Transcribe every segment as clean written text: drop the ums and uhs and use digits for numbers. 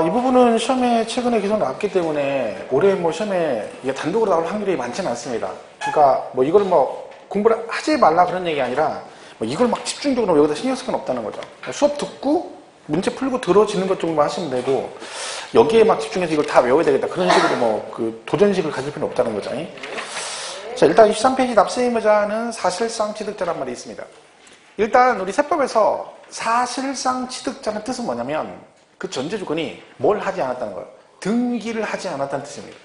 이 부분은 시험에 최근에 계속 나왔기 때문에 올해 뭐 시험에 이게 단독으로 나올 확률이 많지는 않습니다. 그러니까 뭐 이걸 뭐 공부를 하지 말라 그런 얘기 아니라 뭐 이걸 막 집중적으로 여기다 신경 쓸 건 없다는 거죠. 수업 듣고 문제 풀고 들어지는 것 정도만 하시면 되고 여기에 막 집중해서 이걸 다 외워야 되겠다 그런 식으로 뭐 그 도전식을 가질 필요는 없다는 거죠. 자, 일단 23페이지 납세 의무자는 사실상 취득자란 말이 있습니다. 일단 우리 세법에서 사실상 취득자는 뜻은 뭐냐면 그 전제 조건이 뭘 하지 않았다는 거예요. 등기를 하지 않았다는 뜻입니다.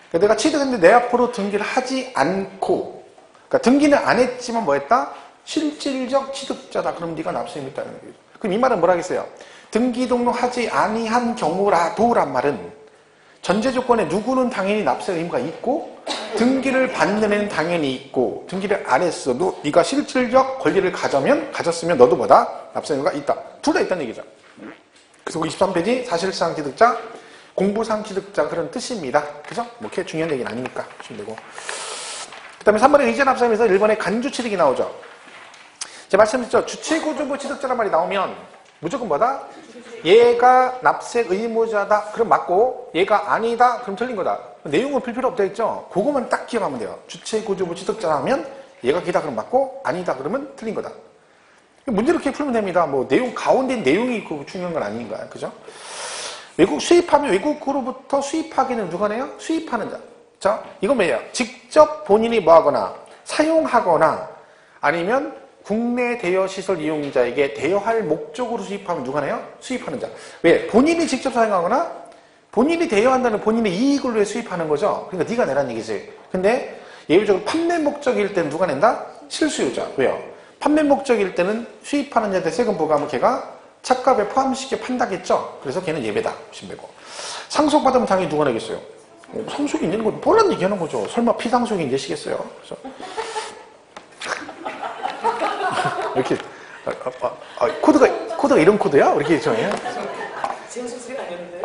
그러니까 내가 취득했는데 내 앞으로 등기를 하지 않고, 그러니까 등기는 안 했지만 뭐 했다? 실질적 취득자다. 그럼 네가 납세 의무 있다는 거죠. 그럼 이 말은 뭐라겠어요? 등기 등록하지 아니한 경우라도란 말은 전제 조건에 누구는 당연히 납세 의무가 있고 등기를 받는 애는 당연히 있고 등기를 안 했어도 네가 실질적 권리를 가졌으면 너도 뭐다? 납세 의무가 있다. 둘 다 있다는 얘기죠. 그래서 23페이지 사실상 취득자, 공부상 취득자 그런 뜻입니다. 그죠? 뭐 그렇게 중요한 얘기는 아니니까 보시면 되고. 그 다음에 3번에 의제 납세하면서 1번에 간주 취득이 나오죠. 제가 말씀드렸죠. 주체구조부 취득자란 말이 나오면 무조건 뭐다? 얘가 납세 의무자다. 그럼 맞고 얘가 아니다. 그럼 틀린 거다. 내용은 풀 필요 없다 했죠. 그거만 딱 기억하면 돼요. 주체구조부 취득자라면 얘가 기다 그럼 맞고 아니다 그러면 틀린 거다. 문제를 이렇게 풀면 됩니다. 뭐 내용 가운데 내용이 그 중요한 건 아닌가요, 그죠? 외국 수입하면 외국으로부터 수입하기는 누가 내요? 수입하는 자. 자, 이건 뭐예요? 직접 본인이 뭐하거나 사용하거나 아니면 국내 대여 시설 이용자에게 대여할 목적으로 수입하면 누가 내요? 수입하는 자. 왜? 본인이 직접 사용하거나 본인이 대여한다는 본인의 이익을 위해 수입하는 거죠. 그러니까 네가 내란 얘기지. 근데 예외적으로 판매 목적일 때는 누가 낸다? 실수요자. 왜요? 판매 목적일 때는 수입하는 자한테 세금 부과하면 걔가 차값에 포함시켜 판다겠죠. 그래서 걔는 예배다 보시면 되고. 상속받으면 당연히 누가 내겠어요? 상속이 있는 건 뻔한 얘기하는 거죠. 설마 피상속이 내시겠어요? 그래서 이렇게 코드가 이런 코드야? 이렇게 정해요? 제 소리가 아니었는데요?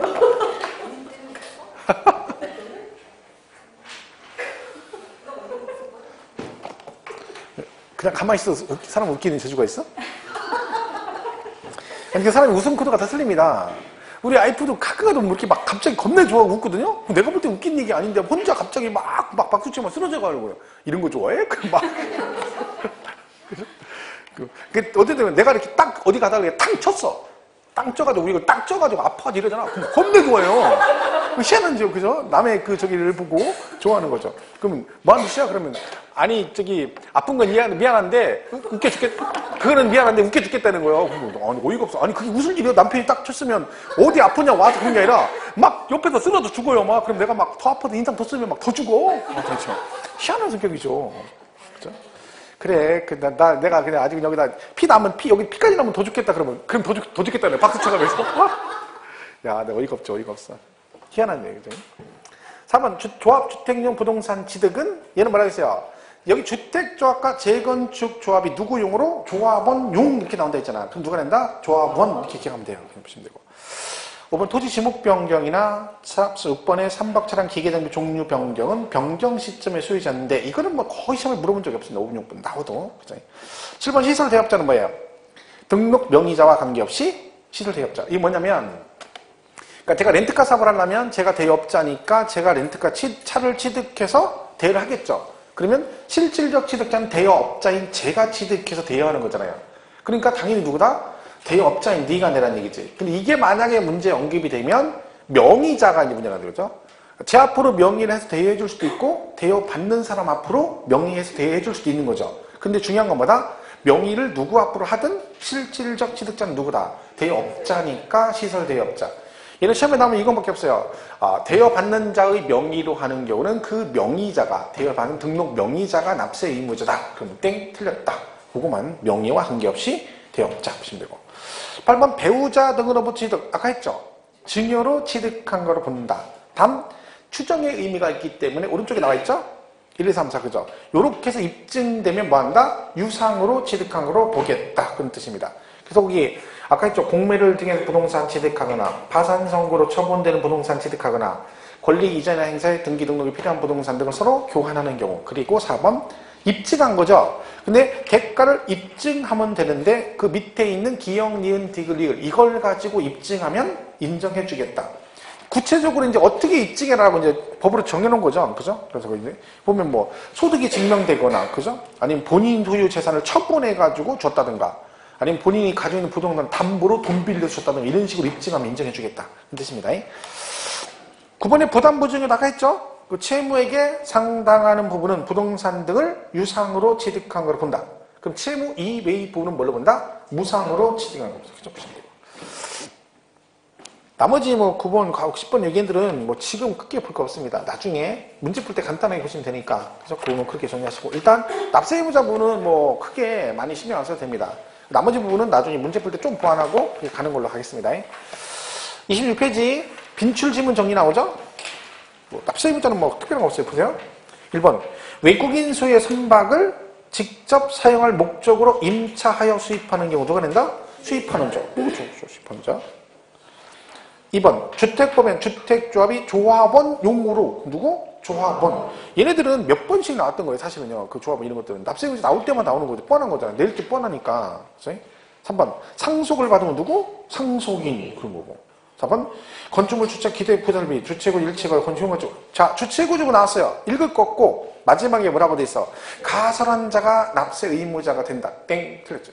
그냥 가만히 있어 사람 웃기는 재주가 있어? 그러니까 사람이 웃음 코드가 다 틀립니다. 우리 와이프도 가끔가다 이렇게 막 갑자기 겁내 좋아하고 웃거든요? 내가 볼 때 웃긴 얘기 아닌데 혼자 갑자기 막 박수치면 쓰러져 가려고요. 이런 거 좋아해? 그럼 막. 어쨌든 내가 이렇게 딱 어디 가다가 탕 쳤어. 땅 쪄가지고 우리가 딱 쪄가지고 아파지 이러잖아. 그럼 겁내 좋아해요. 희한한지요, 그죠? 남의 그 저기를 보고 좋아하는 거죠. 그러면 뭐하는 짓이야? 그러면 아니 저기 아픈 건 미안한데 웃겨 죽겠. 그거는 미안한데 웃겨 죽겠다는 거예요. 아니 어이가 없어. 아니 그게 무슨 일이야? 남편이 딱 쳤으면 어디 아프냐 와서 그런 게 아니라 막 옆에서 쓰러져 죽어요. 막 그럼 내가 막 더 아파도 인상 더 쓰면 막 더 죽어. 그렇죠. 희한한 성격이죠. 그죠? 그래, 내가 그냥 아직 여기다 여기 피까지 나면 더 죽겠다 그러면, 그럼 더 죽겠다. 박수 쳐가면서. 야, 내가 어이가 없어. 희한한 얘기죠. 4번, 조합주택용 부동산 취득은, 얘는 뭐라 했어요? 여기 주택조합과 재건축조합이 누구용으로? 조합원용 이렇게 나온다 했잖아. 그럼 누가 낸다? 조합원 이렇게 기억하면 돼요. 이렇게 보시면 되고. 5번 토지 지목 변경이나 6번의 삼박차량 기계장비 종류 변경은 변경 시점에 소유자인데 이거는 뭐 거의 시험에 물어본 적이 없습니다. 5번, 6번 나와도. 그죠? 7번 시설 대업자는 뭐예요? 등록 명의자와 관계없이 시설 대업자. 이게 뭐냐면 그러니까 제가 렌트카 사업을 하려면 제가 대업자니까 제가 렌트카 차를 취득해서 대여를 하겠죠. 그러면 실질적 취득자는 대여업자인 제가 취득해서 대여하는 거잖아요. 그러니까 당연히 누구다? 대여업자인 네가 내란 얘기지. 근데 이게 만약에 문제에 언급이 되면 명의자가 이제 문제가 되죠. 제 앞으로 명의를 해서 대여해 줄 수도 있고 대여받는 사람 앞으로 명의해서 대여해 줄 수도 있는 거죠. 근데 중요한 건 뭐다? 명의를 누구 앞으로 하든 실질적 취득자는 누구다? 대여업자니까 시설 대여업자. 얘는 시험에 나오면 이것밖에 없어요. 대여받는 자의 명의로 하는 경우는 그 명의자가 대여받는 등록 명의자가 납세 의무자다. 그럼 땡 틀렸다. 그거만 명의와 관계없이 대여업자 보시면 되고. 8번 배우자 등으로부터 취득. 아까 했죠. 증여로 취득한 거로 본다. 다음 추정의 의미가 있기 때문에 오른쪽에 나와 있죠. 1, 2, 3, 4 그죠. 요렇게 해서 입증되면 뭐한다? 유상으로 취득한 거로 보겠다. 그런 뜻입니다. 그래서 거기 아까 했죠. 공매를 등해서 부동산 취득하거나 파산 선고로 처분되는 부동산 취득하거나 권리 이전이나 행사에 등기 등록이 필요한 부동산 등을 서로 교환하는 경우. 그리고 4번 입증한 거죠. 근데 대가를 입증하면 되는데 그 밑에 있는 기역, 니은, 디귿, 리을 이걸 가지고 입증하면 인정해주겠다. 구체적으로 이제 어떻게 입증해라고 이제 법으로 정해놓은 거죠. 그죠? 그래서 이제 보면 뭐 소득이 증명되거나, 그죠? 아니면 본인 소유 재산을 처분해가지고 줬다든가, 아니면 본인이 가지고 있는 부동산 담보로 돈 빌려서 줬다든가, 이런 식으로 입증하면 인정해주겠다. 이 뜻입니다. 9번에 부담보증에 나가 있죠? 그 채무에게 상당하는 부분은 부동산 등을 유상으로 취득한 거로 본다. 그럼 채무 이외의 부분은 뭘로 본다? 무상으로 취득한 겁니다. 그죠? 나머지 뭐 9번, 10번 의견들은 뭐 지금 크게 볼 거 없습니다. 나중에 문제 풀 때 간단하게 보시면 되니까. 그래서 그거는 그렇게 정리하시고. 일단 납세 의무자 부분은 뭐 크게 많이 신경 안 써도 됩니다. 나머지 부분은 나중에 문제 풀 때 좀 보완하고 그렇게 가는 걸로 하겠습니다. 26페이지 빈출 지문 정리 나오죠? 뭐 납세 의무자는 뭐 특별한 거 없어요. 보세요. 1번 외국인 소유의 선박을 직접 사용할 목적으로 임차하여 수입하는 경우 누가 낸다? 수입하는 자. 수입하는 자. 2번 주택법엔 주택조합이 조합원 용으로 누구? 조합원. 얘네들은 몇 번씩 나왔던 거예요. 사실은요. 그 조합원 이런 것들은 납세의무자 나올 때만 나오는 거죠. 뻔한 거잖아요. 내일 때 뻔하니까. 그치? 3번 상속을 받으면 누구? 상속인 그런 거고. 4번 건축물 주택 기대 부담비 주체구 일체가 건축물 자 주체구주고 나왔어요. 읽을 거 없고 마지막에 뭐라고 돼 있어? 가설한 자가 납세 의무자가 된다. 땡 틀렸죠.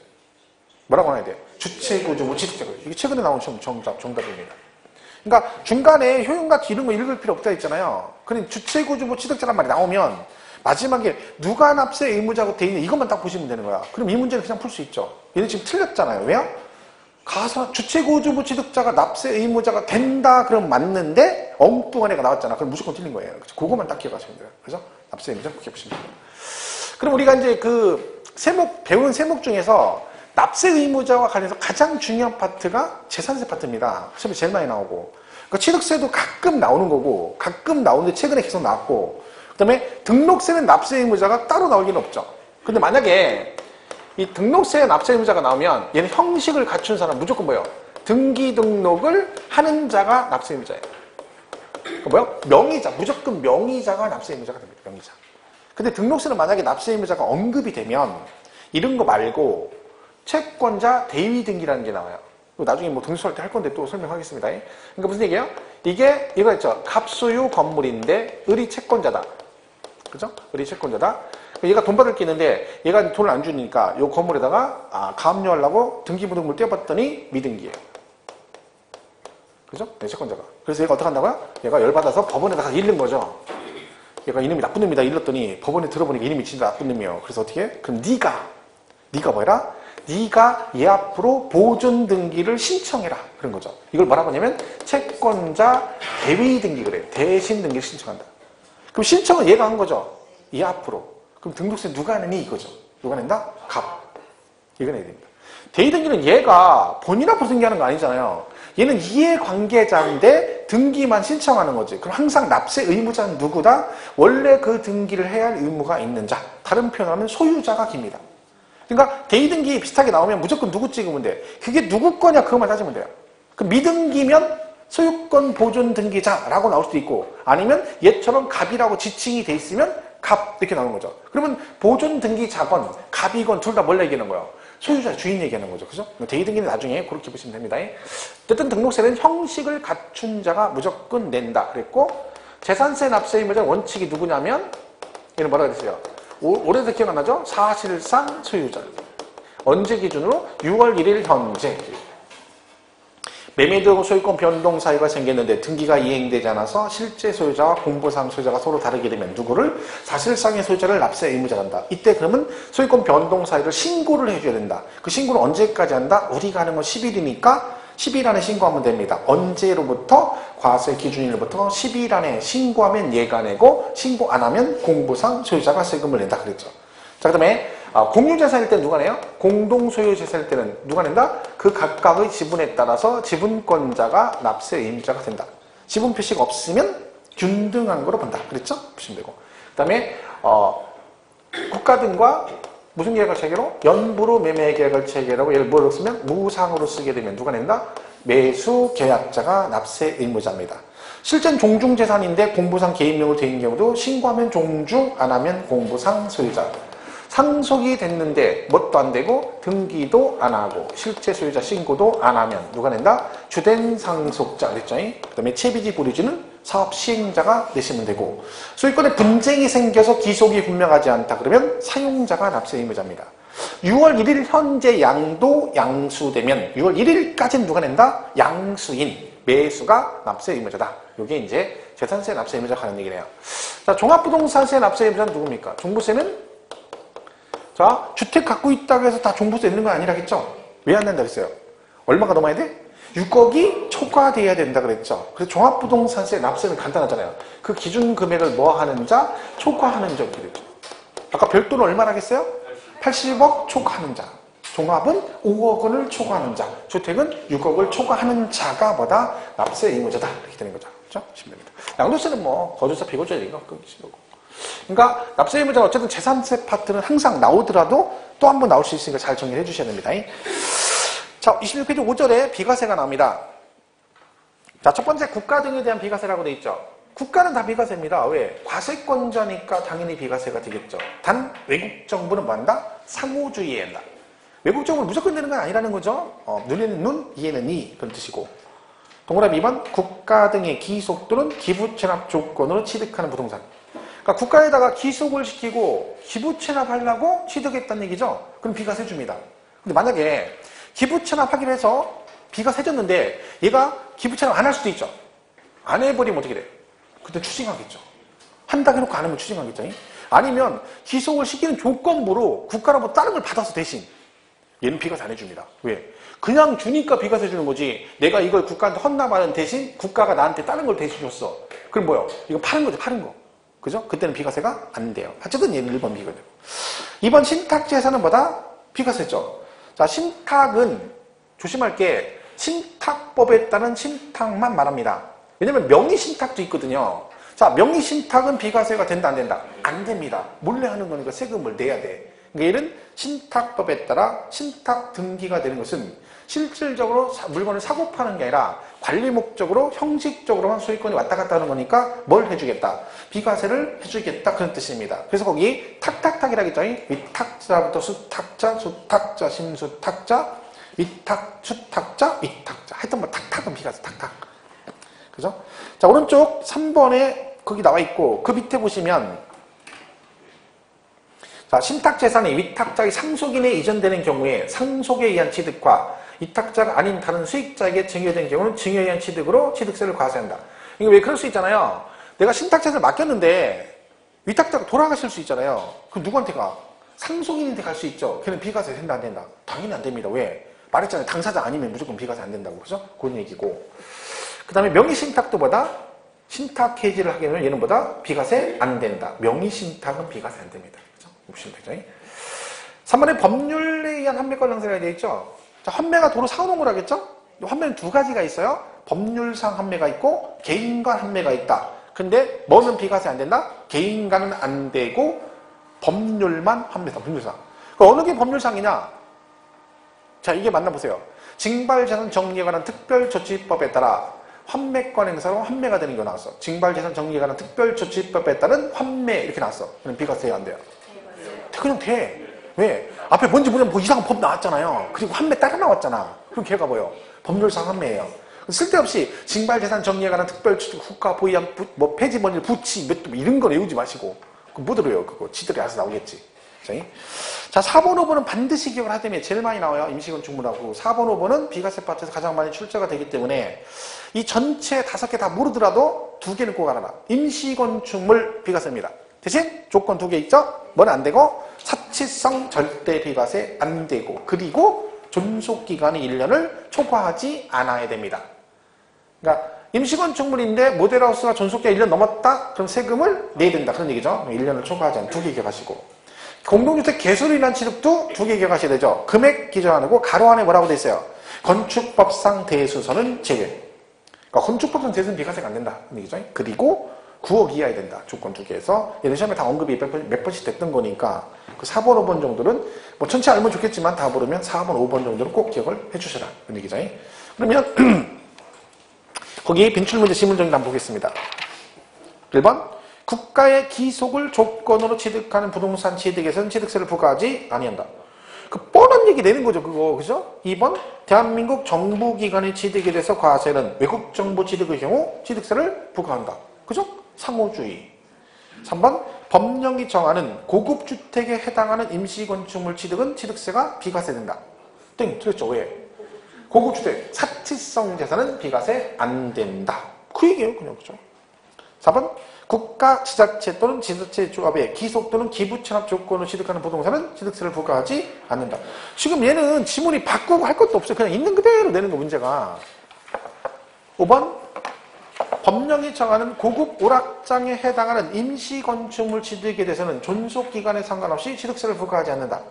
뭐라고 해야 돼요? 주체구주고 취득자가. 이게 최근에 나온 정답입니다. 그러니까 중간에 효용같이 이런 거 읽을 필요 없다 했잖아요. 그럼 주체구주고 취득자란 말이 나오면 마지막에 누가 납세 의무자고 돼 있는 이것만 딱 보시면 되는 거야. 그럼 이 문제는 그냥 풀 수 있죠. 얘는 지금 틀렸잖아요. 왜요? 주체구주부 취득자가 납세 의무자가 된다 그러면 맞는데 엉뚱한 애가 나왔잖아. 그럼 무조건 틀린 거예요. 그거만 딱 기억하시면 돼요. 그래서 납세 의무자 그렇게 보시면 돼요. 그럼 우리가 이제 그 배운 세목 중에서 납세 의무자와 관련해서 가장 중요한 파트가 재산세 파트입니다. 시험에 제일 많이 나오고. 그러니까 취득세도 가끔 나오는 거고, 가끔 나오는데 최근에 계속 나왔고, 그 다음에 등록세는 납세 의무자가 따로 나올 리는 없죠. 근데 만약에 이 등록세에 납세 의무자가 나오면 얘는 형식을 갖춘 사람 무조건 뭐예요? 등기 등록을 하는 자가 납세 의무자예요. 뭐요? 명의자, 무조건 명의자가 납세 의무자가 됩니다. 명의자. 근데 등록세는 만약에 납세 의무자가 언급이 되면 이런 거 말고 채권자 대위 등기라는 게 나와요. 나중에 뭐 등수할 때 할 건데 또 설명하겠습니다. 그러니까 무슨 얘기예요? 이거 있죠. 갑소유 건물인데 을이 채권자다. 그죠? 을이 채권자다. 얘가 돈 받을 게 있는데 얘가 돈을 안 주니까 이 건물에다가 가압류하려고 등기부등본을 떼어봤더니 미등기예요. 그죠? 네, 채권자가. 그래서 얘가 어떻게 한다고요? 얘가 열받아서 법원에다가 잃는 거죠. 얘가 이놈이 나쁜 놈이다 일렀더니 법원에 들어보니까 이놈이 진짜 나쁜 놈이에요. 그래서 어떻게 해? 그럼 네가 뭐해라? 네가 얘 앞으로 보존 등기를 신청해라. 그런 거죠. 이걸 뭐라고 하냐면 채권자 대위 등기 그래요. 대신 등기를 신청한다. 그럼 신청은 얘가 한 거죠. 얘 앞으로. 그럼 등록세 누가 내니 이거죠. 누가 낸다? 갑. 이거 내야 됩니다. 대위 등기는 얘가 본인 앞으로 등기하는 거 아니잖아요. 얘는 이해관계자인데 등기만 신청하는 거지. 그럼 항상 납세 의무자는 누구다? 원래 그 등기를 해야 할 의무가 있는 자. 다른 표현하면 소유자가 깁니다. 그러니까 대위등기 비슷하게 나오면 무조건 누구 찍으면 돼. 그게 누구 거냐 그것만 따지면 돼요. 그 미등기면 소유권 보존 등기자라고 나올 수도 있고 아니면 얘처럼 갑이라고 지칭이 돼 있으면 갑 이렇게 나오는 거죠. 그러면 보존 등기자건 갑이건 둘 다 뭘 얘기하는 거예요? 소유자 주인 얘기하는 거죠. 그죠? 대위등기는 나중에 그렇게 보시면 됩니다. 어쨌든 등록세는 형식을 갖춘 자가 무조건 낸다 그랬고 재산세 납세 의무자 원칙이 누구냐면 얘는 뭐라고 그랬어요? 올해도 기억 안 나죠? 사실상 소유자. 언제 기준으로? 6월 1일 현재. 매매 등 소유권 변동 사유가 생겼는데 등기가 이행되지 않아서 실제 소유자와 공보상 소유자가 서로 다르게 되면 누구를? 사실상의 소유자를 납세 의무자가 한다. 이때 그러면 소유권 변동 사유를 신고를 해줘야 된다. 그 신고는 언제까지 한다? 우리가 하는 건 10일이니까 10일 안에 신고하면 됩니다. 언제로부터? 과세 기준일로부터 10일 안에 신고하면 얘가 내고 신고 안 하면 공부상 소유자가 세금을 낸다 그랬죠. 자, 그 다음에 공유재산일 때는 누가 내요? 공동소유재산일 때는 누가 낸다? 그 각각의 지분에 따라서 지분권자가 납세 의무자가 된다. 지분 표시가 없으면 균등한 거로 본다. 그랬죠? 보시면 되고. 그 다음에 국가 등과 무슨 계약을 체계로? 연부로 매매 계약을 체계라고 얘를 뭐로 쓰면 무상으로 쓰게 되면 누가 낸다? 매수 계약자가 납세 의무자입니다. 실제는 종중재산인데 공부상 개인명으로 되어 있는 경우도 신고하면 종중, 안 하면 공부상 소유자. 상속이 됐는데 뭣도 안 되고 등기도 안 하고 실제 소유자 신고도 안 하면 누가 낸다? 주된 상속자 그랬죠? 그 다음에 채비지 보류지는 사업 시행자가 내시면 되고 소유권에 분쟁이 생겨서 기속이 분명하지 않다 그러면 사용자가 납세 의무자입니다. 6월 1일 현재 양도 양수되면 6월 1일까지는 누가 낸다? 양수인 매수가 납세 의무자다. 이게 이제 재산세 납세 의무자가 하는 얘기네요. 자, 종합부동산세 납세 의무자는 누굽니까? 종부세는 자, 주택 갖고 있다고 해서 다 종부세 내는 건 아니라겠죠? 왜 안 낸다 그랬어요? 얼마가 넘어야 돼? 6억이 초과돼야 된다 그랬죠. 그래서 종합부동산세 납세는 간단하잖아요. 그 기준 금액을 뭐 하는 자, 초과하는 자 이렇게 됐죠. 아까 별도는 얼마나 하겠어요? 80억 초과하는 자. 종합은 5억 원을 초과하는 자. 주택은 6억을 초과하는 자가 뭐다? 납세 의무자다. 이렇게 되는 거죠. 그렇죠? 쉽습니다. 양도세는 뭐 거주자 비거주자 이거 끊기신 거고. 그러니까 납세 의무자는 어쨌든 재산세 파트는 항상 나오더라도 또 한 번 나올 수 있으니까 잘 정리해 주셔야 됩니다. 자, 26페이지 5절에 비과세가 나옵니다. 자, 첫 번째 국가 등에 대한 비과세라고 되어 있죠. 국가는 다 비과세입니다. 왜? 과세권자니까 당연히 비과세가 되겠죠. 단 외국 정부는 뭐한다? 상호주의해야 한다. 외국 정부는 무조건 되는 건 아니라는 거죠. 눈에는 눈, 이에는 이 그런 뜻이고. 동그라미 2번 국가 등의 기속 또는 기부 체납 조건으로 취득하는 부동산. 그러니까 국가에다가 기속을 시키고 기부 체납하려고 취득했다는 얘기죠. 그럼 비과세 줍니다. 근데 만약에 기부 체납하기로 해서 비과세 줬는데 얘가 기부 체납 안 할 수도 있죠. 안 해버리면 어떻게 돼? 그때 추징하겠죠. 한다고 해놓고 안 하면 추징하겠죠. 아니면 기속을 시키는 조건부로 국가로부터 다른 걸 받아서 대신 얘는 비과세 안 해줍니다. 왜? 그냥 주니까 비과세 주는 거지. 내가 이걸 국가한테 헌납하는 대신 국가가 나한테 다른 걸 대신 줬어. 그럼 뭐요? 이거 파는 거죠. 파는 거. 그죠? 그때는 비과세가 안 돼요. 어쨌든 얘는 1번 비과세고. 2번 신탁재산은 뭐다? 비과세죠. 자, 신탁은 조심할 게 신탁법에 따른 신탁만 말합니다. 왜냐면 명의신탁도 있거든요. 자, 명의신탁은 비과세가 된다 안 된다? 안 됩니다. 몰래 하는 거니까 세금을 내야 돼. 그러니까 얘는 신탁법에 따라 신탁 등기가 되는 것은 실질적으로 물건을 사고 파는 게 아니라 관리 목적으로 형식적으로만 소유권이 왔다 갔다 하는 거니까 뭘 해주겠다? 비과세를 해주겠다 그런 뜻입니다. 그래서 거기 탁탁탁이라고 했죠. 위탁자부터 수탁자, 수탁자, 심수탁자, 위탁, 수탁자, 위탁자. 하여튼 뭐 탁탁은 비과세 탁탁. 그죠? 자, 오른쪽 3번에 거기 나와 있고 그 밑에 보시면 자, 신탁재산이 위탁자의 상속인에 이전되는 경우에 상속에 의한 취득과 위탁자가 아닌 다른 수익자에게 증여된 경우는 증여에 의한 취득으로 취득세를 과세한다. 이게 왜 그럴 수 있잖아요. 내가 신탁재산을 맡겼는데 위탁자가 돌아가실 수 있잖아요. 그럼 누구한테 가? 상속인한테 갈 수 있죠. 걔는 비과세 된다 안 된다? 당연히 안 됩니다. 왜? 말했잖아요. 당사자 아니면 무조건 비과세 안 된다고. 그죠? 그런 얘기고. 그 다음에 명의신탁도 보다 신탁 해지를 하게 되면 얘는 보다 비과세 안 된다. 명의신탁은 비과세 안 됩니다. 그죠? 보시면 되죠. 3번에 법률에 의한 환매권 행사가 되어 있죠. 자, 환매가 도로 사오는 거라겠죠? 환매는 두 가지가 있어요. 법률상 환매가 있고 개인간 환매가 있다. 근데 뭐는 비과세 안 된다? 개인간은 안 되고 법률만 환매다. 법률상. 어느 게 법률상이냐? 자, 이게 만나보세요. 징발재산 정리에 관한 특별조치법에 따라 환매권 행사로 환매가 되는 게 나왔어. 징발재산 정리에 관한 특별조치법에 따른 환매 이렇게 나왔어. 그럼 비과세 안 돼요. 그냥 돼. 왜? 앞에 뭔지 모르면 뭐 이상한 법 나왔잖아요. 그리고 환매 따라 나왔잖아. 그럼 걔가 뭐예요? 법률상 환매예요. 쓸데없이 징발재산 정리에 관한 특별조치 후과 보유한 뭐 폐지번일 부치 몇 도 이런 거 외우지 마시고 그거 못 들어요. 그거 지들이 알아서 나오겠지. 자, 4번, 5번은 반드시 기억을 하다면 제일 많이 나와요. 임시건축물하고. 4번, 5번은 비과세 파트에서 가장 많이 출제가 되기 때문에 이 전체 5개 다 모르더라도 2개는 꼭 알아라. 임시건축물 비과세입니다. 대신 조건 2개 있죠? 뭐는 안 되고 사치성 절대 비과세 안 되고 그리고 존속기간이 1년을 초과하지 않아야 됩니다. 그러니까 임시건축물인데 모델하우스가 존속기간 1년 넘었다? 그럼 세금을 내야 된다. 그런 얘기죠. 1년을 초과하지 않는 2개 기억하시고 공동주택 개수로 인한 취득도 2개 기억하셔야 되죠. 금액 기준 안 하고 가로 안에 뭐라고 돼 있어요? 건축법상 대수선은 제외. 그러니까 건축법상 대수는 비과세가 안 된다. 그런 얘기죠. 그리고 9억 이하야 된다. 조건 2개에서. 얘는 시험에 다 언급이 몇 번씩 됐던 거니까 그 4번, 5번 정도는 뭐 전체 알면 좋겠지만 다 모르면 4번, 5번 정도는 꼭 기억을 해주셔라. 그런 얘기죠. 그러면 거기 빈출문제 지문정리 한번 보겠습니다. 1번 국가의 기속을 조건으로 취득하는 부동산 취득에서는 취득세를 부과하지 아니한다. 그 뻔한 얘기 내는 거죠, 그거. 그죠? 2번, 대한민국 정부기관의 취득에 대해서 과세는 외국 정부 취득의 경우 취득세를 부과한다. 그죠? 상호주의. 3번, 법령이 정하는 고급 주택에 해당하는 임시건축물 취득은 취득세가 비과세된다. 땡, 틀렸죠. 왜? 고급 주택, 사치성 재산은 비과세 안 된다. 그 얘기예요, 그냥. 그죠? 4번, 국가, 지자체 또는 지자체 조합의 기속 또는 기부 체납 조건을 취득하는 부동산은 취득세를 부과하지 않는다. 지금 얘는 지문이 바꾸고 할 것도 없어요. 그냥 있는 그대로 내는 거, 문제가. 5번, 법령이 정하는 고급 오락장에 해당하는 임시건축물 취득에 대해서는 존속기간에 상관없이 취득세를 부과하지 않는다.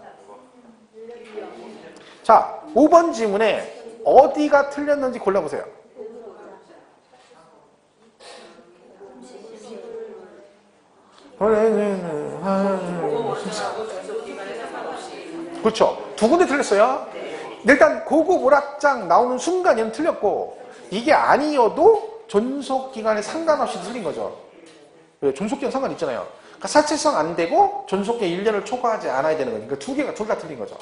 자, 5번 지문에 어디가 틀렸는지 골라보세요. 그렇죠. 두 군데 틀렸어요. 일단 고급 오락장 나오는 순간 얘는 틀렸고, 이게 아니어도 존속기간에 상관없이 틀린 거죠. 왜? 존속기간 상관 있잖아요. 그러니까 사치성 안 되고 존속기간 1년을 초과하지 않아야 되는 거니까 두 개가 둘 다 틀린 거죠.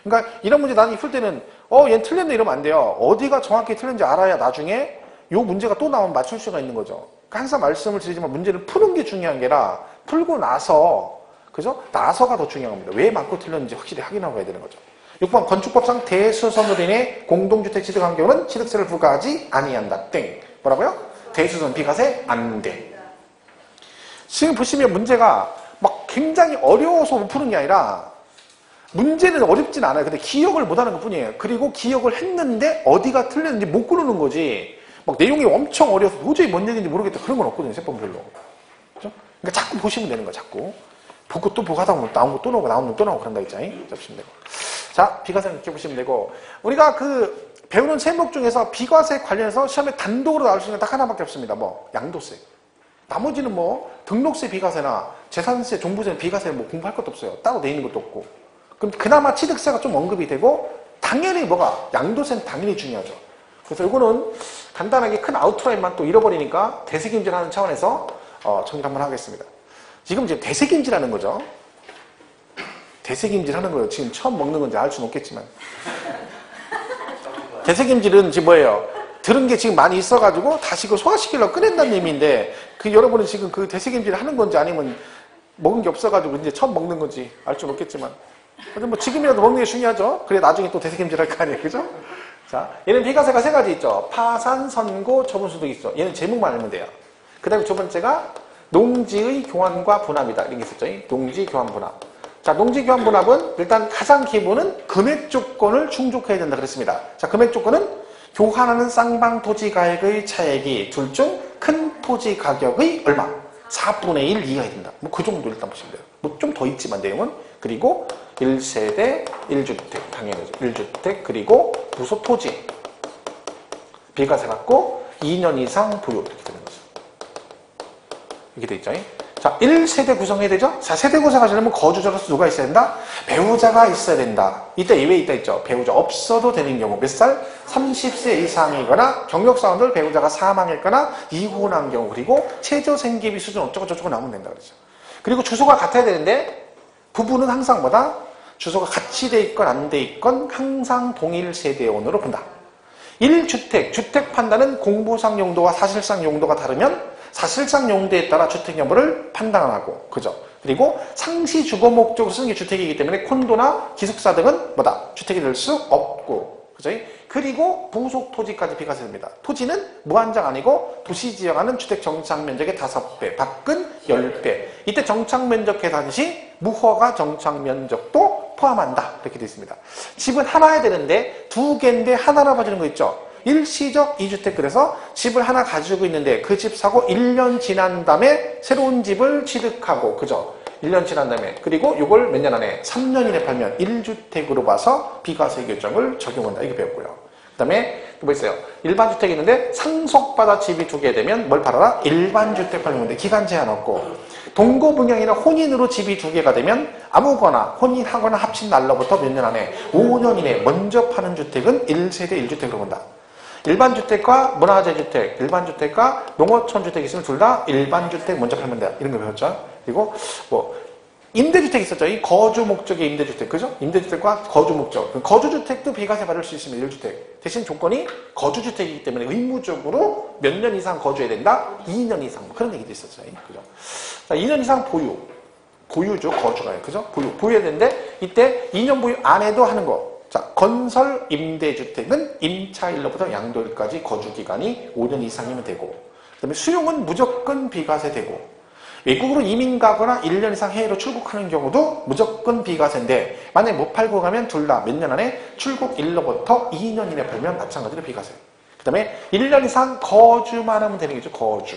그러니까 이런 문제 나는 풀 때는 얘는 틀렸네 이러면 안 돼요. 어디가 정확히 틀렸는지 알아야 나중에 요 문제가 또 나오면 맞출 수가 있는 거죠. 그러니까 항상 말씀을 드리지만 문제를 푸는 게 중요한 게 아니라 풀고 나서, 그죠? 나서가 더 중요한 겁니다. 왜 맞고 틀렸는지 확실히 확인하고 가야 되는 거죠. 6번, 건축법상 대수선으로 인해 공동주택 취득한 경우는 취득세를 부과하지 아니한다. 땡. 뭐라고요? 대수선 비과세 안 돼. 지금 보시면 문제가 막 굉장히 어려워서 못 푸는 게 아니라 문제는 어렵진 않아요. 근데 기억을 못하는 것 뿐이에요. 그리고 기억을 했는데 어디가 틀렸는지 못 고르는 거지. 막 내용이 엄청 어려워서 도저히 뭔 얘기인지 모르겠다. 그런 건 없거든요. 세법별로. 그죠? 그러니까 자꾸 보시면 되는 거야. 자꾸. 보고 또 보고 하다 보면 나온 거 또 나오고 나온 거 또 나오고 그런다 있잖아요. 잡으시면 되고. 자, 비과세 이렇게 보시면 되고. 우리가 그 배우는 세목 중에서 비과세 관련해서 시험에 단독으로 나올 수 있는 게 딱 하나밖에 없습니다. 뭐 양도세. 나머지는 뭐 등록세 비과세나 재산세, 종부세 비과세 뭐 공부할 것도 없어요. 따로 내 있는 것도 없고. 그럼 그나마 취득세가 좀 언급이 되고 당연히 뭐가 양도세는 당연히 중요하죠. 그래서 이거는 간단하게 큰 아웃라인만 또 잃어버리니까 대세김질하는 차원에서 정리 한번 하겠습니다. 지금 이제 대세김질하는 거죠. 대세김질하는 거예요. 지금 처음 먹는 건지 알 수는 없겠지만. 대세김질은 지금 뭐예요? 들은 게 지금 많이 있어가지고 다시 그걸 소화시키려고 꺼낸다는 의미인데 그 여러분은 지금 그 대세김질을 하는 건지 아니면 먹은 게 없어가지고 이제 처음 먹는 건지 알 수는 없겠지만 하여튼 뭐 지금이라도 먹는 게 중요하죠. 그래 나중에 또 대세김질 할 거 아니에요. 그죠? 자, 얘는 비과세가 세 가지 있죠. 파산, 선고, 처분소득이 있어. 얘는 제목만 알면 돼요. 그 다음에 두 번째가 농지의 교환과 분합이다. 이런 게 있었죠. 농지 교환 분합. 자, 농지 교환 분합은 일단 가장 기본은 금액 조건을 충족해야 된다 그랬습니다. 자, 금액 조건은 교환하는 쌍방 토지 가액의 차액이 둘 중 큰 토지 가격의 얼마? 4분의 1 이하야 된다. 뭐 그 정도 일단 보시면 돼요. 뭐 좀 더 있지만 내용은. 그리고 1세대 1주택 당연하죠. 1주택 그리고 부소 토지 비과세 받고 2년 이상 보유 이렇게 되는 거죠. 이렇게 돼 있죠. 자, 1세대 구성해야 되죠? 자, 세대 구성하시려면 거주자로서 누가 있어야 된다? 배우자가 있어야 된다. 이때 예외 있다 있죠? 배우자 없어도 되는 경우 몇 살? 30세 이상이거나 경력사원들 배우자가 사망했거나 이혼한 경우 그리고 최저생계비 수준 어쩌고저쩌고 나오면 된다 그러죠. 그리고 주소가 같아야 되는데 부부는 항상 뭐다? 주소가 같이 돼 있건 안 돼 있건 항상 동일 세대원으로 본다. 1주택, 주택 판단은 공보상 용도와 사실상 용도가 다르면 사실상 용도에 따라 주택 여부를 판단하고, 그죠? 그리고 상시 주거 목적으로 쓰는 게 주택이기 때문에 콘도나 기숙사 등은 뭐다? 주택이 될 수 없고, 그죠? 그리고 부속 토지까지 비과세됩니다. 토지는 무한정 아니고 도시지역하는 주택 정착 면적의 5배, 밖은 10배. 이때 정착 면적 계산 시 무허가 정착 면적도 포함한다. 이렇게 되어 있습니다. 집은 하나야 되는데 두 개인데 하나로 봐주는 거 있죠? 일시적 2주택. 그래서 집을 하나 가지고 있는데 그 집 사고 1년 지난 다음에 새로운 집을 취득하고, 그죠? 1년 지난 다음에 그리고 이걸 몇 년 안에 3년 이내 팔면 1주택으로 봐서 비과세 규정을 적용한다. 이게 배웠고요. 그 다음에 뭐 있어요? 일반 주택이 있는데 상속받아 집이 두 개 되면 뭘 팔아라? 일반 주택 팔면 돼. 기간 제한 없고. 동거분양이나 혼인으로 집이 두 개가 되면 아무거나 혼인하거나 합친 날로부터 몇 년 안에 5년 이내 먼저 파는 주택은 1세대 1주택으로 본다. 일반 주택과 문화재 주택, 일반 주택과 농어촌 주택이 있으면 둘 다 일반 주택 먼저 팔면 돼요. 이런 거 배웠죠. 그리고 뭐 임대주택 있었죠. 이 거주 목적의 임대주택, 그죠? 임대주택과 거주 목적. 거주주택도 비과세 받을 수 있으면 1주택. 대신 조건이 거주주택이기 때문에 의무적으로 몇 년 이상 거주해야 된다? 2년 이상. 뭐 그런 얘기도 있었죠. 그죠? 자, 2년 이상 보유. 보유죠. 거주가요. 그죠? 보유해야 되는데, 이때 2년 보유 안에도 하는 거. 자, 건설 임대주택은 임차일로부터 양도일까지 거주기간이 5년 이상이면 되고, 그 다음에 수용은 무조건 비과세되고, 외국으로 이민 가거나 1년 이상 해외로 출국하는 경우도 무조건 비과세인데 만약에 못 팔고 가면 둘 다 몇 년 안에 출국일로부터 2년 이내 팔면 마찬가지로 비과세. 그 다음에 1년 이상 거주만 하면 되는 거죠. 거주.